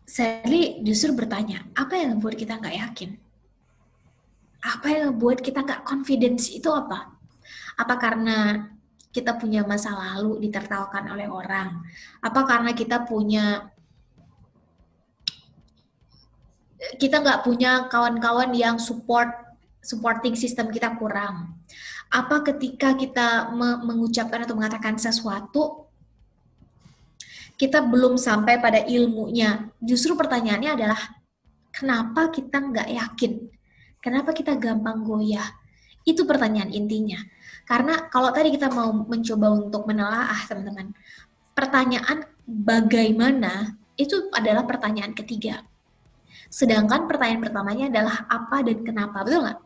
Sally justru bertanya, apa yang membuat kita nggak yakin? Apa yang membuat kita nggak confidence itu apa? Apa karena kita punya masa lalu ditertawakan oleh orang? Apa karena kita nggak punya kawan-kawan yang supporting system kita kurang? Apa ketika kita mengucapkan atau mengatakan sesuatu, kita belum sampai pada ilmunya? Justru pertanyaannya adalah, kenapa kita nggak yakin? Kenapa kita gampang goyah? Itu pertanyaan intinya. Karena kalau tadi kita mau mencoba untuk menelaah, teman-teman, pertanyaan bagaimana itu adalah pertanyaan ketiga. Sedangkan pertanyaan pertamanya adalah apa dan kenapa, betul nggak?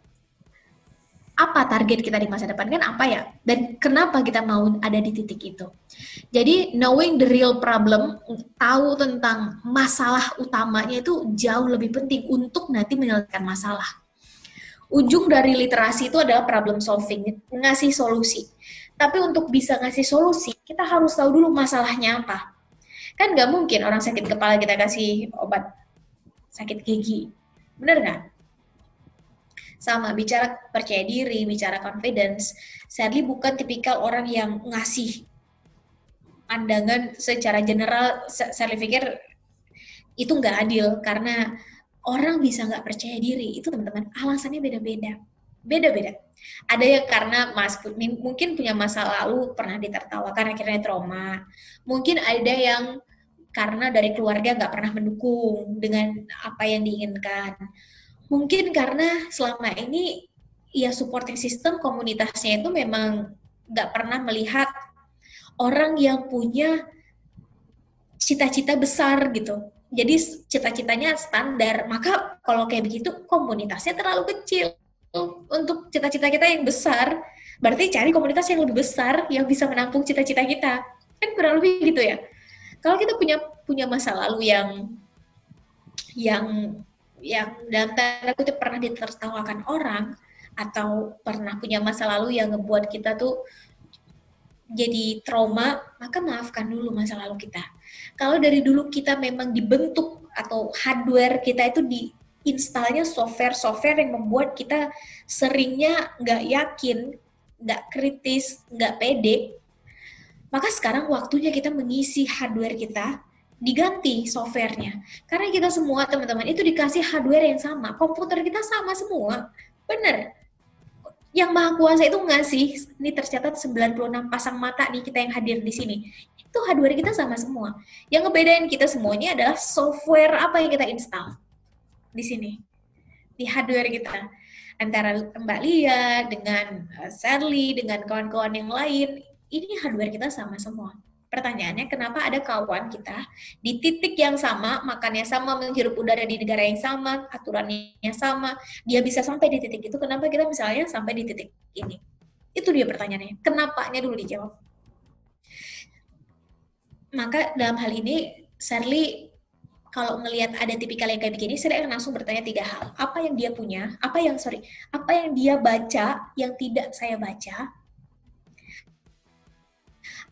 Apa target kita di masa depan, kan apa ya? Dan kenapa kita mau ada di titik itu? Jadi knowing the real problem, tahu tentang masalah utamanya itu jauh lebih penting untuk nanti menyelesaikan masalah. Ujung dari literasi itu adalah problem solving, ngasih solusi. Tapi untuk bisa ngasih solusi, kita harus tahu dulu masalahnya apa. Kan nggak mungkin orang sakit kepala kita kasih obat sakit gigi. Bener nggak? Sama, bicara percaya diri, bicara confidence, Sadly bukan tipikal orang yang ngasih pandangan secara general. Sadly pikir itu nggak adil, karena orang bisa nggak percaya diri, itu teman-teman alasannya beda-beda. Ada yang karena mungkin punya masa lalu pernah ditertawakan akhirnya trauma. Mungkin ada yang karena dari keluarga nggak pernah mendukung dengan apa yang diinginkan. Mungkin karena selama ini ya supporting system komunitasnya itu memang nggak pernah melihat orang yang punya cita-cita besar gitu. Jadi cita-citanya standar, maka kalau kayak begitu komunitasnya terlalu kecil untuk cita-cita kita yang besar. Berarti cari komunitas yang lebih besar yang bisa menampung cita-cita kita. Kan kurang lebih gitu ya. Kalau kita punya masa lalu yang dalam tanda kutip pernah ditertawakan orang, atau pernah punya masa lalu yang ngebuat kita tuh jadi trauma, maka maafkan dulu masa lalu kita. Kalau dari dulu kita memang dibentuk atau hardware kita itu diinstalnya software yang membuat kita seringnya nggak yakin, nggak kritis, nggak pede, maka sekarang waktunya kita mengisi hardware kita, diganti softwarenya. Karena kita semua teman-teman itu dikasih hardware yang sama, komputer kita sama semua, bener. Yang Maha Kuasa itu ngasih, ini tercatat 96 pasang mata nih kita yang hadir di sini. Itu hardware kita sama semua. Yang ngebedain kita semuanya adalah software apa yang kita install di sini, di hardware kita. Antara Mbak Lia dengan Sally dengan kawan-kawan yang lain, ini hardware kita sama semua. Pertanyaannya, kenapa ada kawan kita di titik yang sama, makannya sama, menghirup udara di negara yang sama, aturannya sama, dia bisa sampai di titik itu, kenapa kita misalnya sampai di titik ini? Itu dia pertanyaannya. Kenapanya dulu dijawab. Maka dalam hal ini, Sally kalau ngelihat ada tipikal yang kayak begini, saya akan langsung bertanya 3 hal. Apa yang dia punya, apa yang dia baca yang tidak saya baca,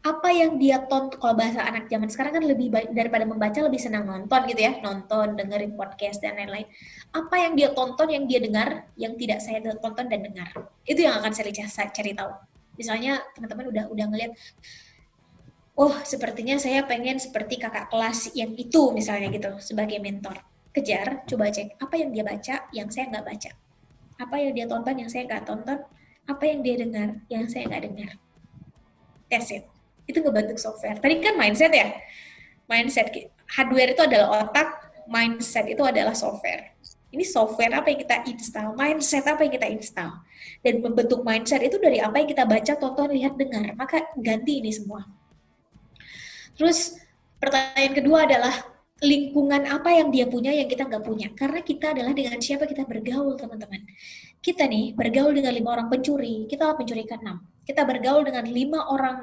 apa yang dia tonton. Kalau bahasa anak zaman sekarang kan lebih daripada membaca lebih senang nonton gitu ya, nonton, dengerin podcast dan lain-lain. Apa yang dia tonton, yang dia dengar, yang tidak saya tonton dan dengar, itu yang akan saya cari tahu. Misalnya teman-teman udah ngelihat, oh sepertinya saya pengen seperti kakak kelas yang itu misalnya gitu, sebagai mentor. Kejar, coba cek apa yang dia baca yang saya nggak baca, apa yang dia tonton yang saya nggak tonton, apa yang dia dengar yang saya nggak dengar. That's it. Itu ngebentuk software. Tadi kan mindset ya. Mindset, hardware itu adalah otak, mindset itu adalah software. Ini software apa yang kita install, mindset apa yang kita install. Dan membentuk mindset itu dari apa yang kita baca, tonton, lihat, dengar. Maka ganti ini semua. Terus pertanyaan kedua adalah lingkungan apa yang dia punya yang kita nggak punya. Karena kita adalah dengan siapa kita bergaul, teman-teman. kita nih bergaul dengan 5 orang pencuri, kita pencuri ke-6. Kita bergaul dengan 5 orang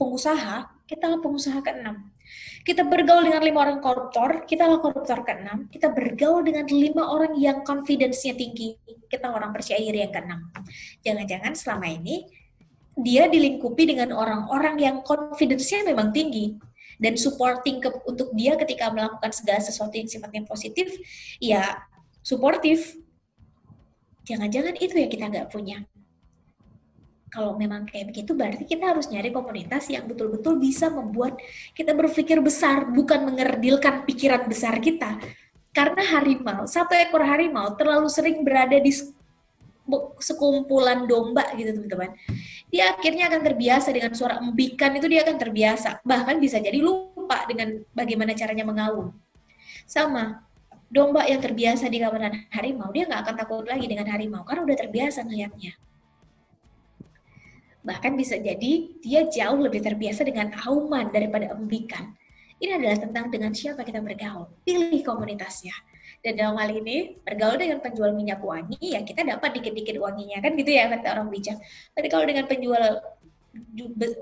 pengusaha, kita pengusaha ke-6. Kita bergaul dengan 5 orang koruptor, kita koruptor ke-6. Kita bergaul dengan 5 orang yang confidence-nya tinggi, kita orang percaya diri yang ke-6. Jangan-jangan selama ini dia dilingkupi dengan orang-orang yang confidence-nya memang tinggi dan supporting untuk dia ketika melakukan segala sesuatu yang sifatnya positif, ya suportif. Jangan-jangan itu yang kita nggak punya. Kalau memang kayak begitu, berarti kita harus nyari komunitas yang betul-betul bisa membuat kita berpikir besar, bukan mengerdilkan pikiran besar kita. Karena harimau, satu ekor harimau terlalu sering berada di sekumpulan domba gitu teman-teman. Dia akhirnya akan terbiasa dengan suara embikan itu, dia akan terbiasa. Bahkan bisa jadi lupa dengan bagaimana caranya mengaum. Sama, domba yang terbiasa di kawanan harimau, dia nggak akan takut lagi dengan harimau, karena udah terbiasa ngeliatnya. Bahkan bisa jadi dia jauh lebih terbiasa dengan auman daripada embikan. Ini adalah tentang dengan siapa kita bergaul. Pilih komunitasnya. Dan dalam hal ini, bergaul dengan penjual minyak wangi, ya kita dapat dikit-dikit wanginya. Kan gitu ya, kata orang bijak. Bergaul dengan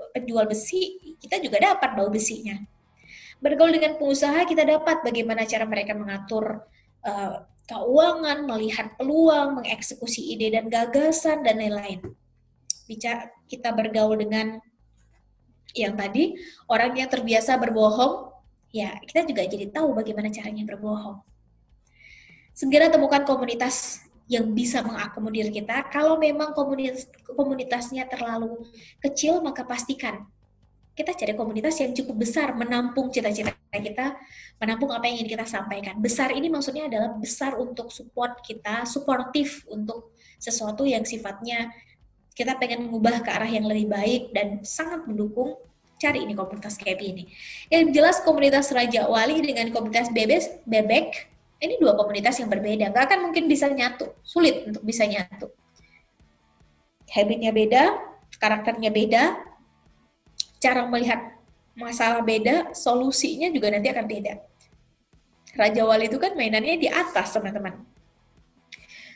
penjual besi, kita juga dapat bau besinya. Bergaul dengan pengusaha, kita dapat bagaimana cara mereka mengatur keuangan, melihat peluang, mengeksekusi ide dan gagasan, dan lain-lain. Kita bergaul dengan yang tadi, orang yang terbiasa berbohong, ya kita juga jadi tahu bagaimana caranya berbohong. Segera temukan komunitas yang bisa mengakomodir kita. Kalau memang komunitasnya terlalu kecil, maka pastikan kita cari komunitas yang cukup besar, menampung cita-cita kita, menampung apa yang ingin kita sampaikan. Besar ini maksudnya adalah besar untuk support kita, suportif untuk sesuatu yang sifatnya kita pengen mengubah ke arah yang lebih baik dan sangat mendukung. Cari ini komunitas kayak ini. Yang jelas komunitas Raja Wali dengan komunitas Bebek, ini dua komunitas yang berbeda. Nggak akan mungkin bisa nyatu. Sulit untuk bisa nyatu. Habitnya beda, karakternya beda, cara melihat masalah beda, solusinya juga nanti akan beda. Raja Wali itu kan mainannya di atas, teman-teman.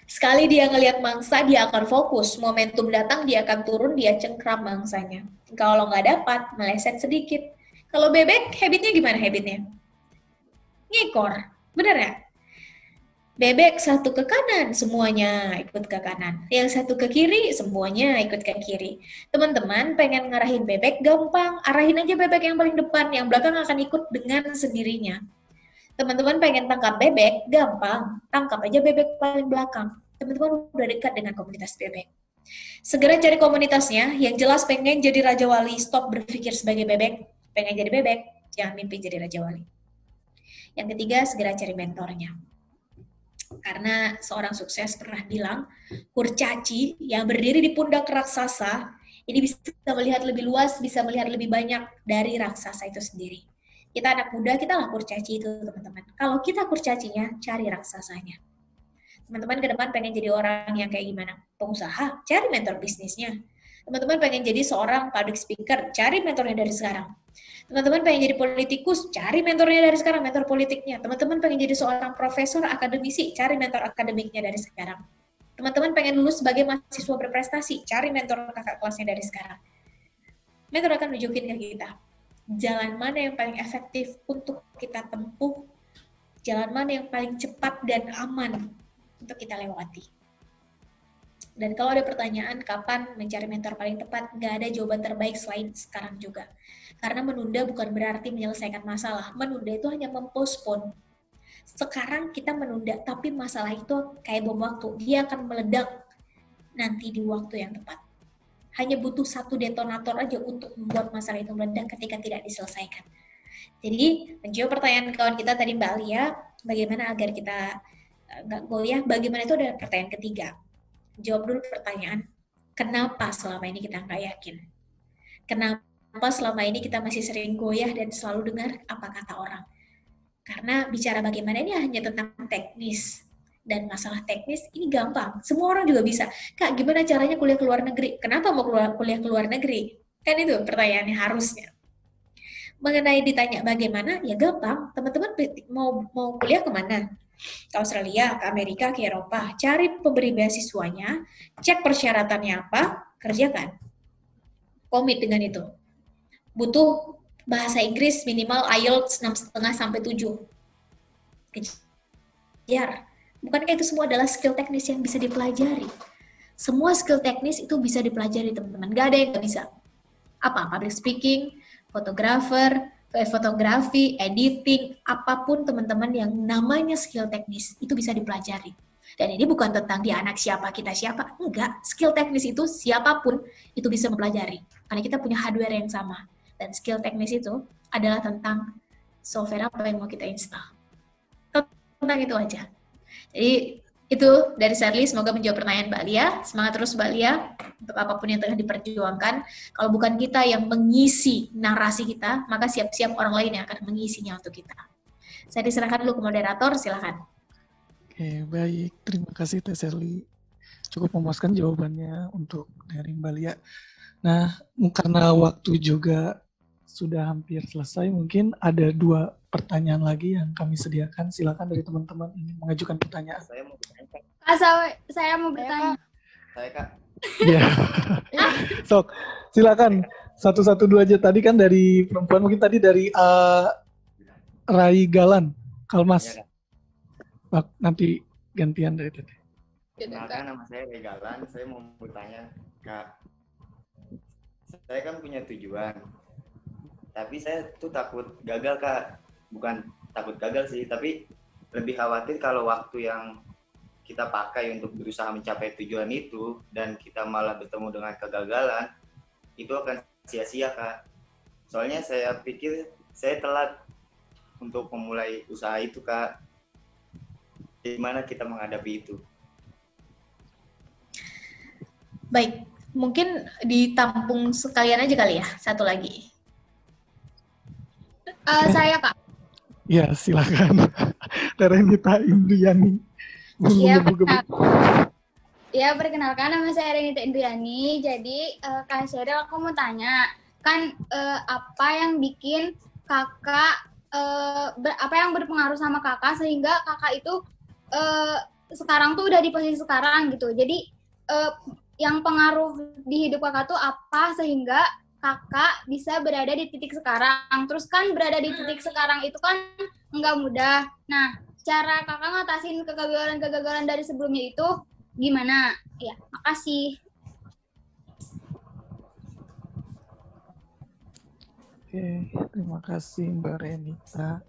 Sekali dia ngelihat mangsa, dia akan fokus. Momentum datang, dia akan turun, dia cengkram mangsanya. Kalau nggak dapat, meleset sedikit. Kalau Bebek, habitnya gimana habitnya? Ngekor. Bener ya? Bebek satu ke kanan, semuanya ikut ke kanan. Yang satu ke kiri, semuanya ikut ke kiri. Teman-teman pengen ngarahin bebek, gampang. Arahin aja bebek yang paling depan, yang belakang akan ikut dengan sendirinya. Teman-teman pengen tangkap bebek, gampang. Tangkap aja bebek paling belakang. Teman-teman udah dekat dengan komunitas bebek. Segera cari komunitasnya, yang jelas pengen jadi Raja Wali, stop berpikir sebagai bebek. Pengen jadi bebek, jangan mimpi jadi Raja Wali. Yang ketiga, segera cari mentornya. Karena seorang sukses pernah bilang, kurcaci yang berdiri di pundak raksasa, ini bisa melihat lebih luas, bisa melihat lebih banyak dari raksasa itu sendiri. Kita anak muda, kita lah kurcaci itu, teman-teman. Kalau kita kurcacinya, cari raksasanya. Teman-teman ke depan pengen jadi orang yang kayak gimana? Pengusaha, cari mentor bisnisnya. Teman-teman pengen jadi seorang public speaker, cari mentornya dari sekarang. Teman-teman pengen jadi politikus, cari mentornya dari sekarang, mentor politiknya. Teman-teman pengen jadi seorang profesor akademisi, cari mentor akademiknya dari sekarang. Teman-teman pengen lulus sebagai mahasiswa berprestasi, cari mentor kakak kelasnya dari sekarang. Mentor akan nunjukin ke kita jalan mana yang paling efektif untuk kita tempuh, jalan mana yang paling cepat dan aman untuk kita lewati. Dan kalau ada pertanyaan kapan mencari mentor paling tepat, nggak ada jawaban terbaik selain sekarang juga. Karena menunda bukan berarti menyelesaikan masalah. Menunda itu hanya mempospon. Sekarang kita menunda, tapi masalah itu kayak bom waktu. Dia akan meledak nanti di waktu yang tepat. Hanya butuh satu detonator aja untuk membuat masalah itu meledak ketika tidak diselesaikan. Jadi, menjawab pertanyaan kawan kita tadi Mbak Alia, bagaimana agar kita nggak goyah, bagaimana itu adalah pertanyaan ketiga. Jawab dulu pertanyaan, kenapa selama ini kita nggak yakin? Kenapa selama ini kita masih sering goyah dan selalu dengar apa kata orang? Karena bicara bagaimana ini hanya tentang teknis. Dan masalah teknis ini gampang. Semua orang juga bisa. Kak, gimana caranya kuliah ke luar negeri? Kenapa mau kuliah ke luar negeri? Kan itu pertanyaannya harusnya. Mengenai ditanya bagaimana, ya gampang. Teman-teman mau kuliah kemana? Ke Australia, ke Amerika, ke Eropa. Cari pemberi beasiswanya, cek persyaratannya apa, kerjakan. Komit dengan itu. Butuh bahasa Inggris minimal IELTS 6,5 sampai 7. Kejar. Bukankah itu semua adalah skill teknis yang bisa dipelajari? Semua skill teknis itu bisa dipelajari, teman-teman. Gak ada yang gak bisa. Apa? Public speaking, fotografi, editing, apapun teman-teman yang namanya skill teknis, itu bisa dipelajari. Dan ini bukan tentang dia anak siapa, kita siapa. Enggak, skill teknis itu siapapun itu bisa mempelajari. Karena kita punya hardware yang sama. Dan skill teknis itu adalah tentang software apa yang mau kita install. Tentang itu aja. Jadi itu dari Sherly, semoga menjawab pertanyaan Mbak Lia. Semangat terus Mbak Lia untuk apapun yang tengah diperjuangkan. Kalau bukan kita yang mengisi narasi kita, maka siap-siap orang lain yang akan mengisinya untuk kita. Saya diserahkan dulu ke moderator, silakan. Oke, baik. Terima kasih Teh Sherly. Cukup memuaskan jawabannya untuk dari Mbak Lia. Nah, karena waktu juga sudah hampir selesai, mungkin ada 2 pertanyaan lagi yang kami sediakan. Silakan dari teman-teman ingin mengajukan pertanyaan. Saya mau bertanya, Kak. Saya mau bertanya. Saya, Kak. Ya. Sok, silakan. 112 aja. Tadi kan dari perempuan, mungkin tadi dari Rai Galan, Kalmas. Ya, Kak. Nanti gantian dari tadi. Kenalkan, nama saya Regalan. Saya mau bertanya, Kak. Saya kan punya tujuan. Tapi saya tuh takut gagal, Kak. Bukan takut gagal sih, tapi lebih khawatir kalau waktu yang kita pakai untuk berusaha mencapai tujuan itu dan kita malah bertemu dengan kegagalan, itu akan sia-sia, Kak. Soalnya saya pikir saya telat untuk memulai usaha itu, Kak. Gimana kita menghadapi itu? Baik, mungkin ditampung sekalian aja kali ya, satu lagi. Saya, Kak. Ya, silakan. Renita Indriani. Iya, perkenalkan nama saya Renita Indriani. Jadi, Kak Sheryl, aku mau tanya, kan apa yang bikin kakak, apa yang berpengaruh sama kakak sehingga kakak itu sekarang tuh udah di posisi sekarang gitu. Jadi, yang pengaruh di hidup kakak tuh apa sehingga kakak bisa berada di titik sekarang. Terus kan berada di titik sekarang itu kan nggak mudah. Nah, cara kakak ngatasin kegagalan-kegagalan dari sebelumnya itu gimana? Ya, makasih. Oke, terima kasih Mbak Renita.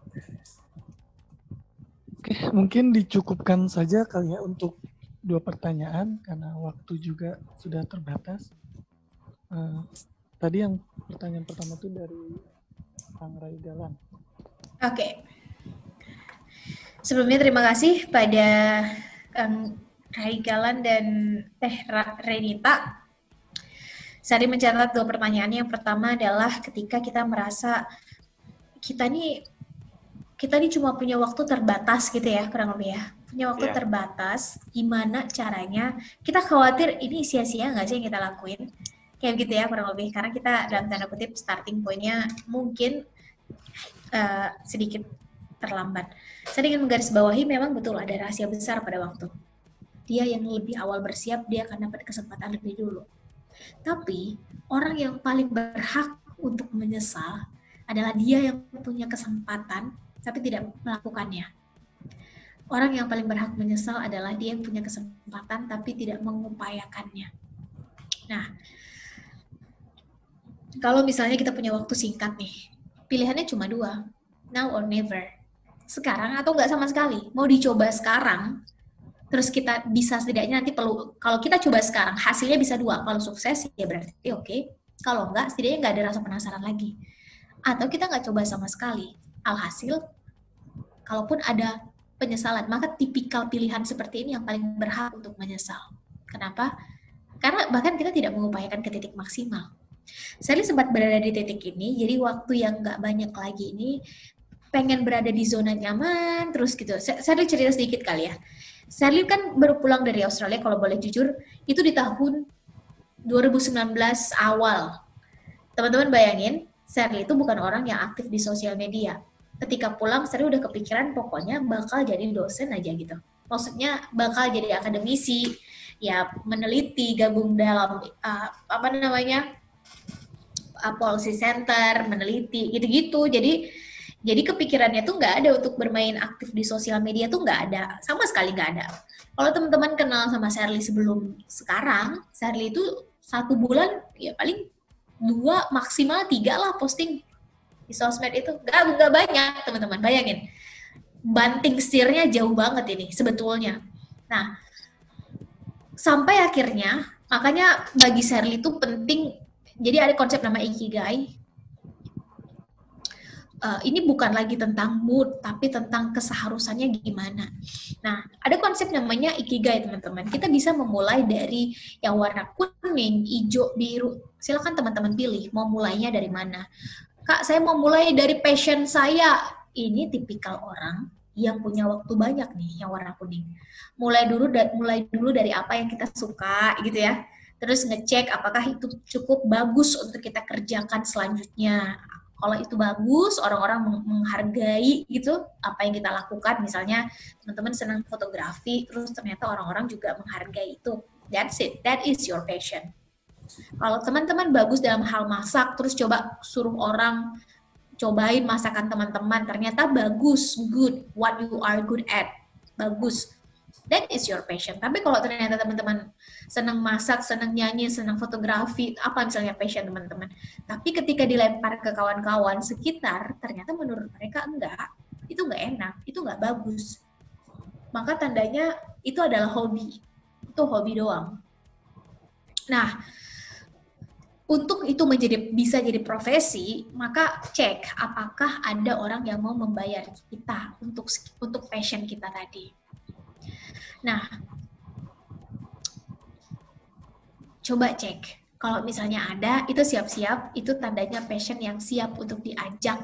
Oke, mungkin dicukupkan saja kali ya untuk 2 pertanyaan karena waktu juga sudah terbatas. Tadi yang pertanyaan pertama itu dari Kang Rai Galan. Oke. Sebelumnya terima kasih pada Kang Rai Galan dan Teh Renita. Saya mencatat 2 pertanyaan. Yang pertama adalah ketika kita merasa kita nih cuma punya waktu terbatas gitu ya, kurang lebih ya. Punya waktu terbatas, gimana caranya? Kita khawatir ini sia-sia nggak sih yang kita lakuin? Kayak gitu ya, kurang lebih. Karena kita dalam tanda kutip starting point-nya mungkin sedikit terlambat. Saya ingin menggarisbawahi memang betul ada rahasia besar pada waktu. Dia yang lebih awal bersiap, dia akan dapat kesempatan lebih dulu. Tapi, orang yang paling berhak untuk menyesal adalah dia yang punya kesempatan tapi tidak melakukannya. Orang yang paling berhak menyesal adalah dia yang punya kesempatan tapi tidak mengupayakannya. Nah, kalau misalnya kita punya waktu singkat nih, pilihannya cuma 2, now or never. Sekarang atau nggak sama sekali. Mau dicoba sekarang, terus kita bisa setidaknya nanti kalau kita coba sekarang, hasilnya bisa 2. Kalau sukses, ya berarti oke. Kalau nggak, setidaknya nggak ada rasa penasaran lagi. Atau kita nggak coba sama sekali. Alhasil, kalaupun ada penyesalan, maka tipikal pilihan seperti ini yang paling berhak untuk menyesal. Kenapa? Karena bahkan kita tidak mengupayakan ke titik maksimal. Sherly sempat berada di titik ini, jadi waktu yang nggak banyak lagi ini, pengen berada di zona nyaman, terus gitu. Sherly cerita sedikit kali ya. Sherly kan baru pulang dari Australia, kalau boleh jujur, itu di tahun 2019 awal. Teman-teman bayangin, Sherly itu bukan orang yang aktif di sosial media. ketika pulang Sherly udah kepikiran pokoknya bakal jadi dosen aja gitu. Maksudnya bakal jadi akademisi, ya meneliti, gabung dalam policy center, meneliti, gitu-gitu. Jadi kepikirannya tuh nggak ada untuk bermain aktif di sosial media tuh nggak ada, sama sekali nggak ada. Kalau teman-teman kenal sama Sherly sebelum sekarang, Sherly itu 1 bulan ya paling 2 maksimal 3 lah posting di sosmed itu, nggak banyak teman-teman, bayangin. Banting setirnya jauh banget ini sebetulnya. Nah, sampai akhirnya, makanya bagi Sherly itu penting, jadi ada konsep nama Ikigai. Ini bukan lagi tentang mood, tapi tentang keseharusannya gimana. Nah, ada konsep namanya Ikigai, teman-teman. Kita bisa memulai dari yang warna kuning, hijau, biru. Silakan teman-teman pilih, mau mulainya dari mana. Kak, saya mau mulai dari passion saya. Ini tipikal orang yang punya waktu banyak nih, yang warna kuning. Mulai dulu dari apa yang kita suka, gitu ya. Terus ngecek apakah itu cukup bagus untuk kita kerjakan selanjutnya. Kalau itu bagus, orang-orang menghargai gitu apa yang kita lakukan. Misalnya teman-teman senang fotografi, terus ternyata orang-orang juga menghargai itu. That's it, that is your passion. Kalau teman-teman bagus dalam hal masak, terus coba suruh orang cobain masakan teman-teman, ternyata bagus, good, what you are good at, bagus. That is your passion. Tapi kalau ternyata teman-teman senang masak, senang nyanyi, senang fotografi, apa misalnya passion teman-teman, tapi ketika dilempar ke kawan-kawan sekitar, ternyata menurut mereka enggak, itu enggak enak, itu enggak bagus. Maka tandanya itu adalah hobi. Itu hobi doang. Nah, untuk itu bisa jadi profesi, maka cek apakah ada orang yang mau membayar kita untuk passion kita tadi. Nah, coba cek. Kalau misalnya ada, itu siap-siap, itu tandanya passion yang siap untuk diajak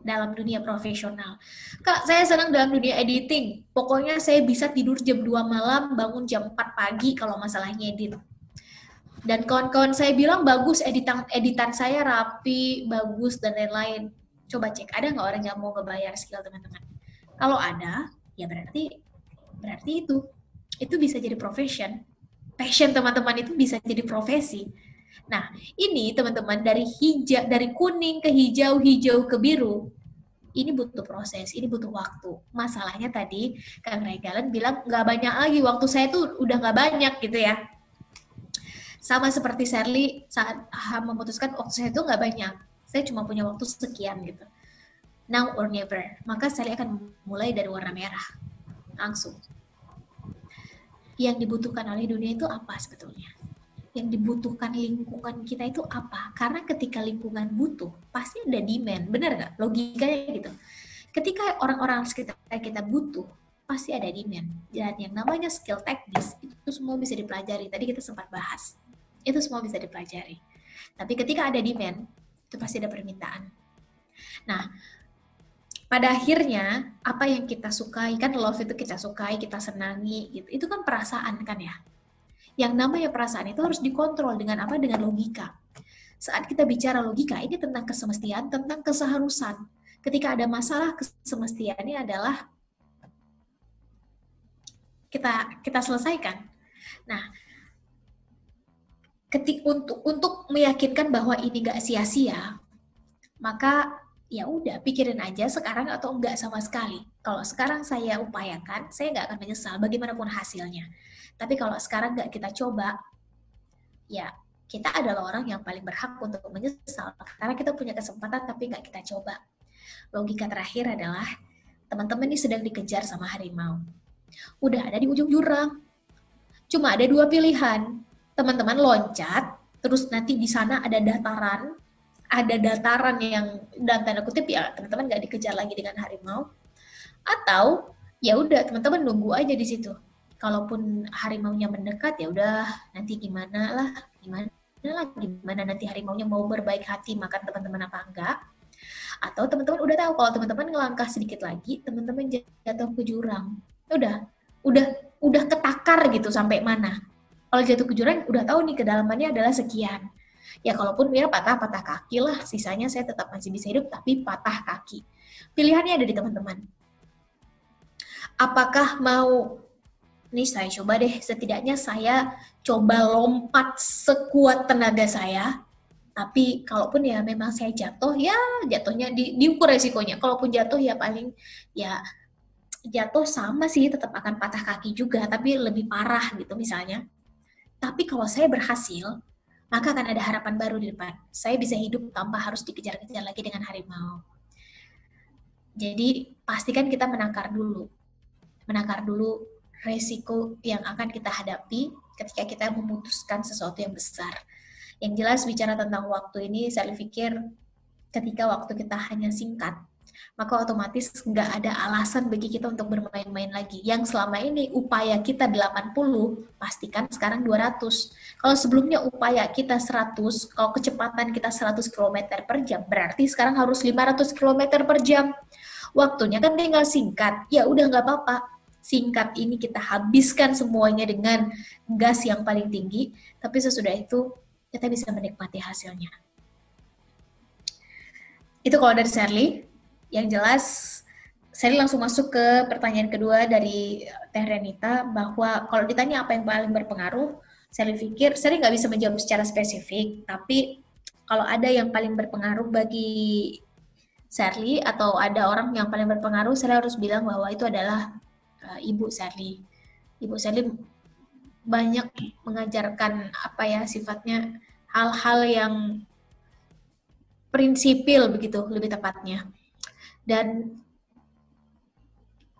dalam dunia profesional. Kak, saya senang dalam dunia editing. Pokoknya saya bisa tidur jam 2 malam, bangun jam 4 pagi kalau masalahnya edit. Dan kawan-kawan saya bilang bagus, editan saya rapi, bagus, dan lain-lain. Coba cek, ada nggak orang yang mau ngebayar skill teman-teman? Kalau ada, ya berarti itu bisa jadi profession. Passion teman-teman itu bisa jadi profesi. Nah, ini teman-teman dari kuning ke hijau, hijau ke biru, ini butuh proses, ini butuh waktu. Masalahnya tadi Kang Regalan bilang nggak banyak lagi, waktu saya tuh udah nggak banyak gitu ya. Sama seperti Sherly saat memutuskan waktu saya itu nggak banyak, saya cuma punya waktu sekian gitu. Now or never. Maka Sherly akan mulai dari warna merah, langsung. Yang dibutuhkan oleh dunia itu apa sebetulnya? Yang dibutuhkan lingkungan kita itu apa? Karena ketika lingkungan butuh, pasti ada demand, benar nggak? Logikanya gitu. Ketika orang-orang sekitar kita butuh, pasti ada demand. Dan yang namanya skill teknis, itu semua bisa dipelajari. Tadi kita sempat bahas. Itu semua bisa dipelajari. Tapi ketika ada demand, itu pasti ada permintaan. Nah, pada akhirnya, apa yang kita sukai, kan love itu kita sukai, kita senangi, gitu. Itu kan perasaan kan ya. Yang namanya perasaan itu harus dikontrol dengan apa? Dengan logika. Saat kita bicara logika, ini tentang kesemestian, tentang keseharusan. Ketika ada masalah, kesemestiannya adalah kita selesaikan. Nah, untuk meyakinkan bahwa ini nggak sia-sia, maka ya udah pikirin aja sekarang atau enggak sama sekali. Kalau sekarang saya upayakan, saya nggak akan menyesal bagaimanapun hasilnya. Tapi kalau sekarang nggak kita coba, ya kita adalah orang yang paling berhak untuk menyesal. Karena kita punya kesempatan tapi nggak kita coba. Logika terakhir adalah, teman-teman ini sedang dikejar sama harimau. Udah ada di ujung jurang. Cuma ada 2 pilihan. Teman-teman loncat, terus nanti di sana ada dataran yang dalam tanda kutip ya teman-teman nggak dikejar lagi dengan harimau. Atau ya udah teman-teman nunggu aja di situ. Kalaupun harimaunya mendekat, ya udah nanti gimana nanti harimaunya mau berbaik hati makan teman-teman apa enggak. Atau teman-teman udah tahu kalau teman-teman ngelangkah sedikit lagi, teman-teman jatuh ke jurang. Udah ketakar gitu sampai mana. Kalau jatuh ke jurang udah tahu nih kedalamannya adalah sekian. Ya kalaupun Mira patah kaki lah, sisanya saya tetap masih bisa hidup, tapi patah kaki. Pilihannya ada di teman-teman. Apakah mau, nih saya coba deh, setidaknya saya coba lompat sekuat tenaga saya, tapi kalaupun ya memang saya jatuh, ya jatuhnya diukur resikonya. Kalaupun jatuh ya paling ya jatuh sama sih, tetap akan patah kaki juga, tapi lebih parah gitu misalnya. Tapi kalau saya berhasil, maka akan ada harapan baru di depan. Saya bisa hidup tanpa harus dikejar-kejar lagi dengan harimau. Jadi pastikan kita menakar dulu resiko yang akan kita hadapi ketika kita memutuskan sesuatu yang besar. Yang jelas bicara tentang waktu ini, saya pikir ketika waktu kita hanya singkat, maka otomatis nggak ada alasan bagi kita untuk bermain-main lagi. Yang selama ini upaya kita 80, pastikan sekarang 200. Kalau sebelumnya upaya kita 100, kalau kecepatan kita 100 km per jam, berarti sekarang harus 500 km per jam. Waktunya kan tinggal singkat, ya udah nggak apa-apa. Singkat ini kita habiskan semuanya dengan gas yang paling tinggi, tapi sesudah itu kita bisa menikmati hasilnya. Itu kalau dari Sherly. Yang jelas, Sherly langsung masuk ke pertanyaan kedua dari Teh Renita, bahwa kalau ditanya apa yang paling berpengaruh, Sherly pikir, Sherly nggak bisa menjawab secara spesifik, tapi kalau ada yang paling berpengaruh bagi Sherly, atau ada orang yang paling berpengaruh, Sherly harus bilang bahwa itu adalah Ibu Sherly. Ibu Sherly banyak mengajarkan sifatnya hal-hal yang prinsipil begitu, lebih tepatnya. Dan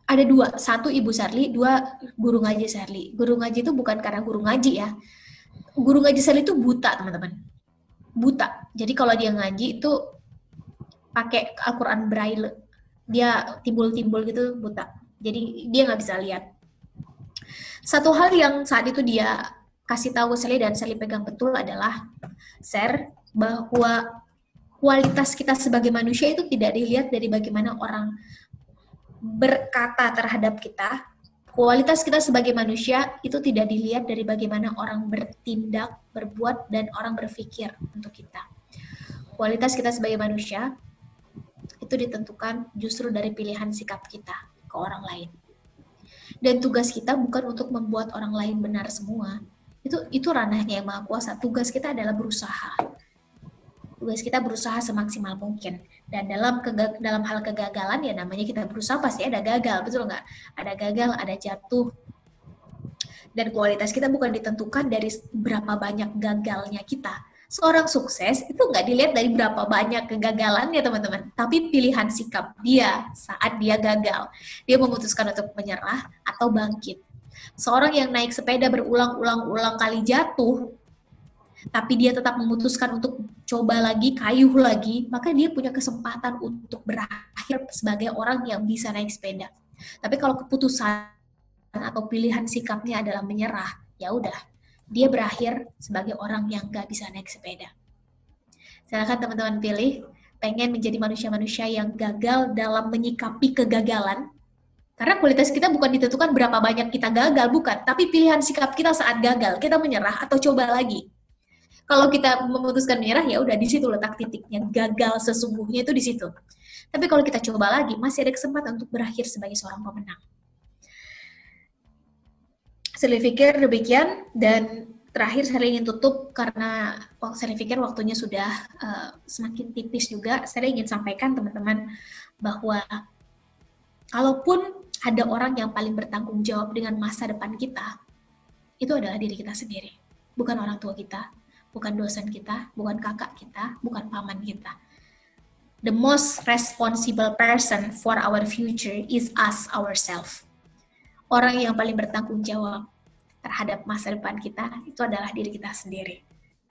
ada dua, satu Ibu Sherly, dua guru ngaji Sherly. Guru ngaji itu bukan karena guru ngaji ya. Guru ngaji Sherly itu buta, teman-teman. Buta. Jadi kalau dia ngaji itu pakai Al-Quran Braille. Dia timbul-timbul gitu, buta. Jadi dia nggak bisa lihat. Satu hal yang saat itu dia kasih tahu Sherly dan Sherly pegang betul adalah bahwa kualitas kita sebagai manusia itu tidak dilihat dari bagaimana orang berkata terhadap kita. Kualitas kita sebagai manusia itu tidak dilihat dari bagaimana orang bertindak, berbuat, dan orang berpikir untuk kita. Kualitas kita sebagai manusia itu ditentukan justru dari pilihan sikap kita ke orang lain. Dan tugas kita bukan untuk membuat orang lain benar semua. Itu ranahnya Yang Maha Kuasa. Tugas kita adalah berusaha. Tugas kita berusaha semaksimal mungkin. Dan dalam hal kegagalan, ya namanya kita berusaha pasti ada gagal, betul nggak? Ada gagal, ada jatuh. Dan kualitas kita bukan ditentukan dari berapa banyak gagalnya kita. Seorang sukses itu nggak dilihat dari berapa banyak kegagalannya, teman-teman. Tapi pilihan sikap dia saat dia gagal. Dia memutuskan untuk menyerah atau bangkit. Seorang yang naik sepeda berulang-ulang kali jatuh, tapi dia tetap memutuskan untuk coba lagi, kayuh lagi, maka dia punya kesempatan untuk berakhir sebagai orang yang bisa naik sepeda. Tapi kalau keputusan atau pilihan sikapnya adalah menyerah, ya udah, dia berakhir sebagai orang yang gak bisa naik sepeda. Silakan teman-teman pilih, pengen menjadi manusia-manusia yang gagal dalam menyikapi kegagalan, karena kualitas kita bukan ditentukan berapa banyak kita gagal, bukan, tapi pilihan sikap kita saat gagal, kita menyerah atau coba lagi. Kalau kita memutuskan menyerah, ya udah di situ letak titiknya. Gagal sesungguhnya itu di situ. Tapi kalau kita coba lagi, masih ada kesempatan untuk berakhir sebagai seorang pemenang. Saya pikir demikian, dan terakhir saya ingin tutup karena saya pikir waktunya sudah semakin tipis juga. Saya ingin sampaikan teman-teman bahwa kalaupun ada orang yang paling bertanggung jawab dengan masa depan kita, itu adalah diri kita sendiri, bukan orang tua kita, bukan dosen kita, bukan kakak kita, bukan paman kita. The most responsible person for our future is us ourselves. Orang yang paling bertanggung jawab terhadap masa depan kita itu adalah diri kita sendiri.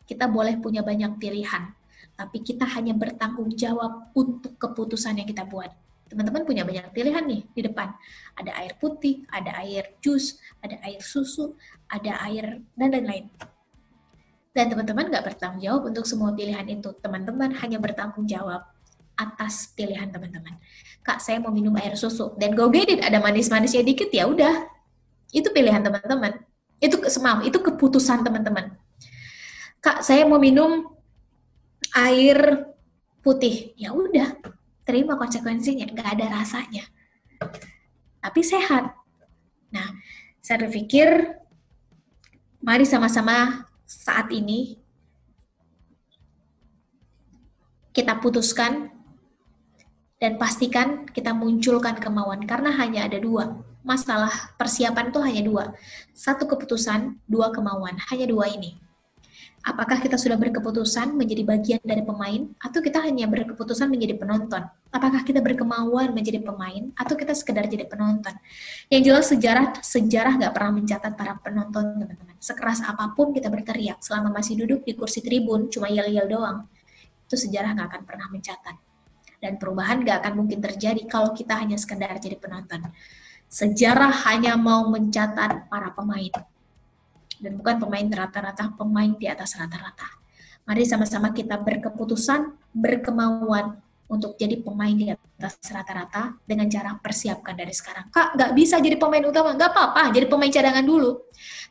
Kita boleh punya banyak pilihan, tapi kita hanya bertanggung jawab untuk keputusan yang kita buat. Teman-teman punya banyak pilihan nih di depan. Ada air putih, ada air jus, ada air susu, ada air, dan lain-lain. Dan teman-teman nggak bertanggung jawab untuk semua pilihan itu. Teman-teman hanya bertanggung jawab atas pilihan teman-teman. Kak, saya mau minum air susu. Dan go get it, ada manis-manisnya dikit, ya udah. Itu pilihan teman-teman. Itu keputusan teman-teman. Kak, saya mau minum air putih. Ya udah, terima konsekuensinya, nggak ada rasanya. Tapi sehat. Nah, saya berpikir, mari sama-sama saat ini kita putuskan dan pastikan kita munculkan kemauan, karena hanya ada dua. Masalah persiapan itu hanya dua. Satu keputusan, dua kemauan. Hanya dua ini. Apakah kita sudah berkeputusan menjadi bagian dari pemain, atau kita hanya berkeputusan menjadi penonton? Apakah kita berkemauan menjadi pemain, atau kita sekedar jadi penonton? Yang jelas sejarah nggak pernah mencatat para penonton, teman-teman. Sekeras apapun kita berteriak, selama masih duduk di kursi tribun, cuma yel-yel doang, itu sejarah nggak akan pernah mencatat. Dan perubahan nggak akan mungkin terjadi kalau kita hanya sekedar jadi penonton. Sejarah hanya mau mencatat para pemain. Dan bukan pemain rata-rata, pemain di atas rata-rata. Mari sama-sama kita berkeputusan, berkemauan untuk jadi pemain di atas rata-rata dengan cara persiapkan dari sekarang. Kak, nggak bisa jadi pemain utama, nggak apa-apa, jadi pemain cadangan dulu.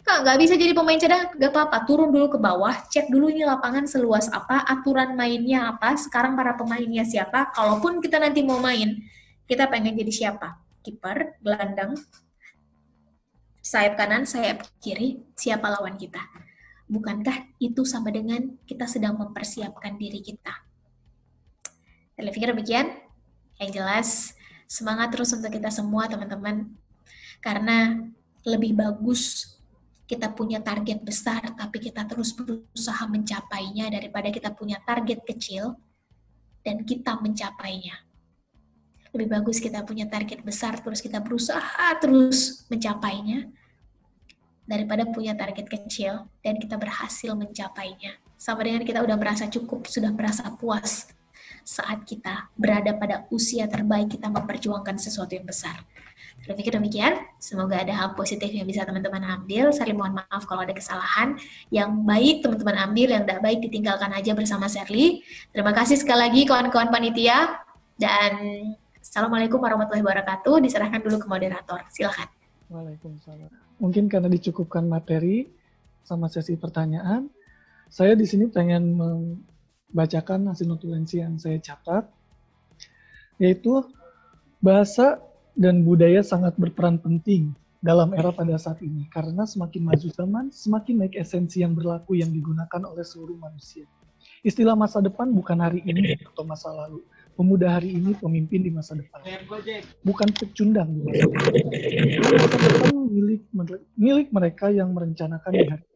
Kak, nggak bisa jadi pemain cadangan, nggak apa-apa, turun dulu ke bawah, cek dulu ini lapangan seluas apa, aturan mainnya apa, sekarang para pemainnya siapa, kalaupun kita nanti mau main, kita pengen jadi siapa? Kiper, gelandang, sayap kanan, sayap kiri, siapa lawan kita? Bukankah itu sama dengan kita sedang mempersiapkan diri kita? Saya pikir demikian. Yang jelas, semangat terus untuk kita semua, teman-teman. Karena lebih bagus kita punya target besar, tapi kita terus berusaha mencapainya daripada kita punya target kecil dan kita mencapainya. Lebih bagus kita punya target besar, terus kita berusaha terus mencapainya, daripada punya target kecil dan kita berhasil mencapainya. Sama dengan kita udah merasa cukup, sudah merasa puas saat kita berada pada usia terbaik kita memperjuangkan sesuatu yang besar. Saya pikir demikian. Semoga ada hal positif yang bisa teman-teman ambil. Saya mohon maaf kalau ada kesalahan. Yang baik teman-teman ambil, yang tidak baik ditinggalkan aja bersama Sherly. Terima kasih sekali lagi kawan-kawan panitia. Dan Assalamualaikum warahmatullahi wabarakatuh. Diserahkan dulu ke moderator. Silakan. Waalaikumsalam. Mungkin karena dicukupkan materi sama sesi pertanyaan, saya di sini pengen membacakan hasil notulensi yang saya catat, yaitu bahasa dan budaya sangat berperan penting dalam era pada saat ini, karena semakin maju zaman, semakin naik esensi yang berlaku yang digunakan oleh seluruh manusia. Istilah masa depan bukan hari ini atau masa lalu. Pemuda hari ini, pemimpin di masa depan. Bukan pecundang di masa depan. Masa depan milik mereka yang merencanakan di hari.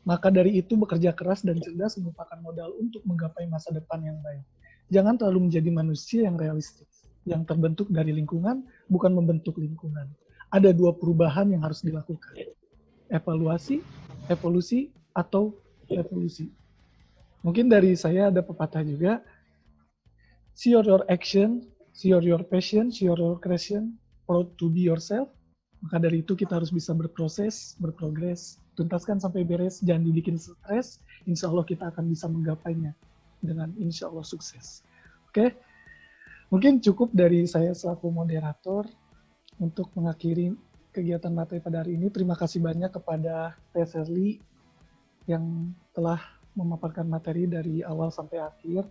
Maka dari itu bekerja keras dan cerdas merupakan modal untuk menggapai masa depan yang baik. Jangan terlalu menjadi manusia yang realistis, yang terbentuk dari lingkungan, bukan membentuk lingkungan. Ada dua perubahan yang harus dilakukan. Evaluasi, evolusi, atau revolusi. Mungkin dari saya ada pepatah juga, see your action, see your passion, see your creation, proud to be yourself. Maka dari itu kita harus bisa berproses, berprogres, tuntaskan sampai beres, jangan dibikin stres, insya Allah kita akan bisa menggapainya dengan insya Allah sukses. Oke, mungkin cukup dari saya selaku moderator untuk mengakhiri kegiatan materi pada hari ini. Terima kasih banyak kepada Teh Sherly yang telah memaparkan materi dari awal sampai akhir,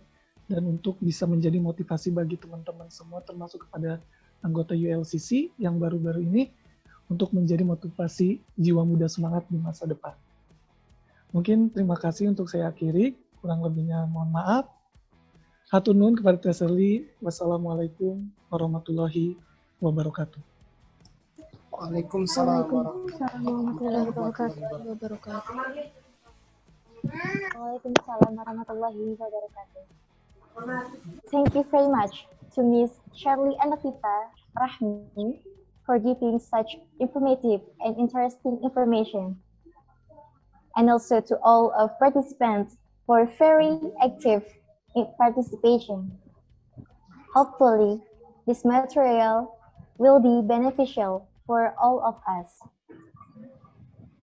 dan untuk bisa menjadi motivasi bagi teman-teman semua, termasuk kepada anggota ULCC yang baru-baru ini, untuk menjadi motivasi jiwa muda semangat di masa depan. Mungkin terima kasih untuk saya akhiri, kurang lebihnya mohon maaf. Hatur nuhun kepada Teh Sherly. Wassalamualaikum warahmatullahi wabarakatuh. Waalaikumsalam warahmatullahi wabarakatuh. Waalaikumsalam warahmatullahi wabarakatuh. Thank you very much to Ms. Sherly Anavita Rahmi for giving such informative and interesting information, and also to all of participants for very active participation. Hopefully, this material will be beneficial for all of us.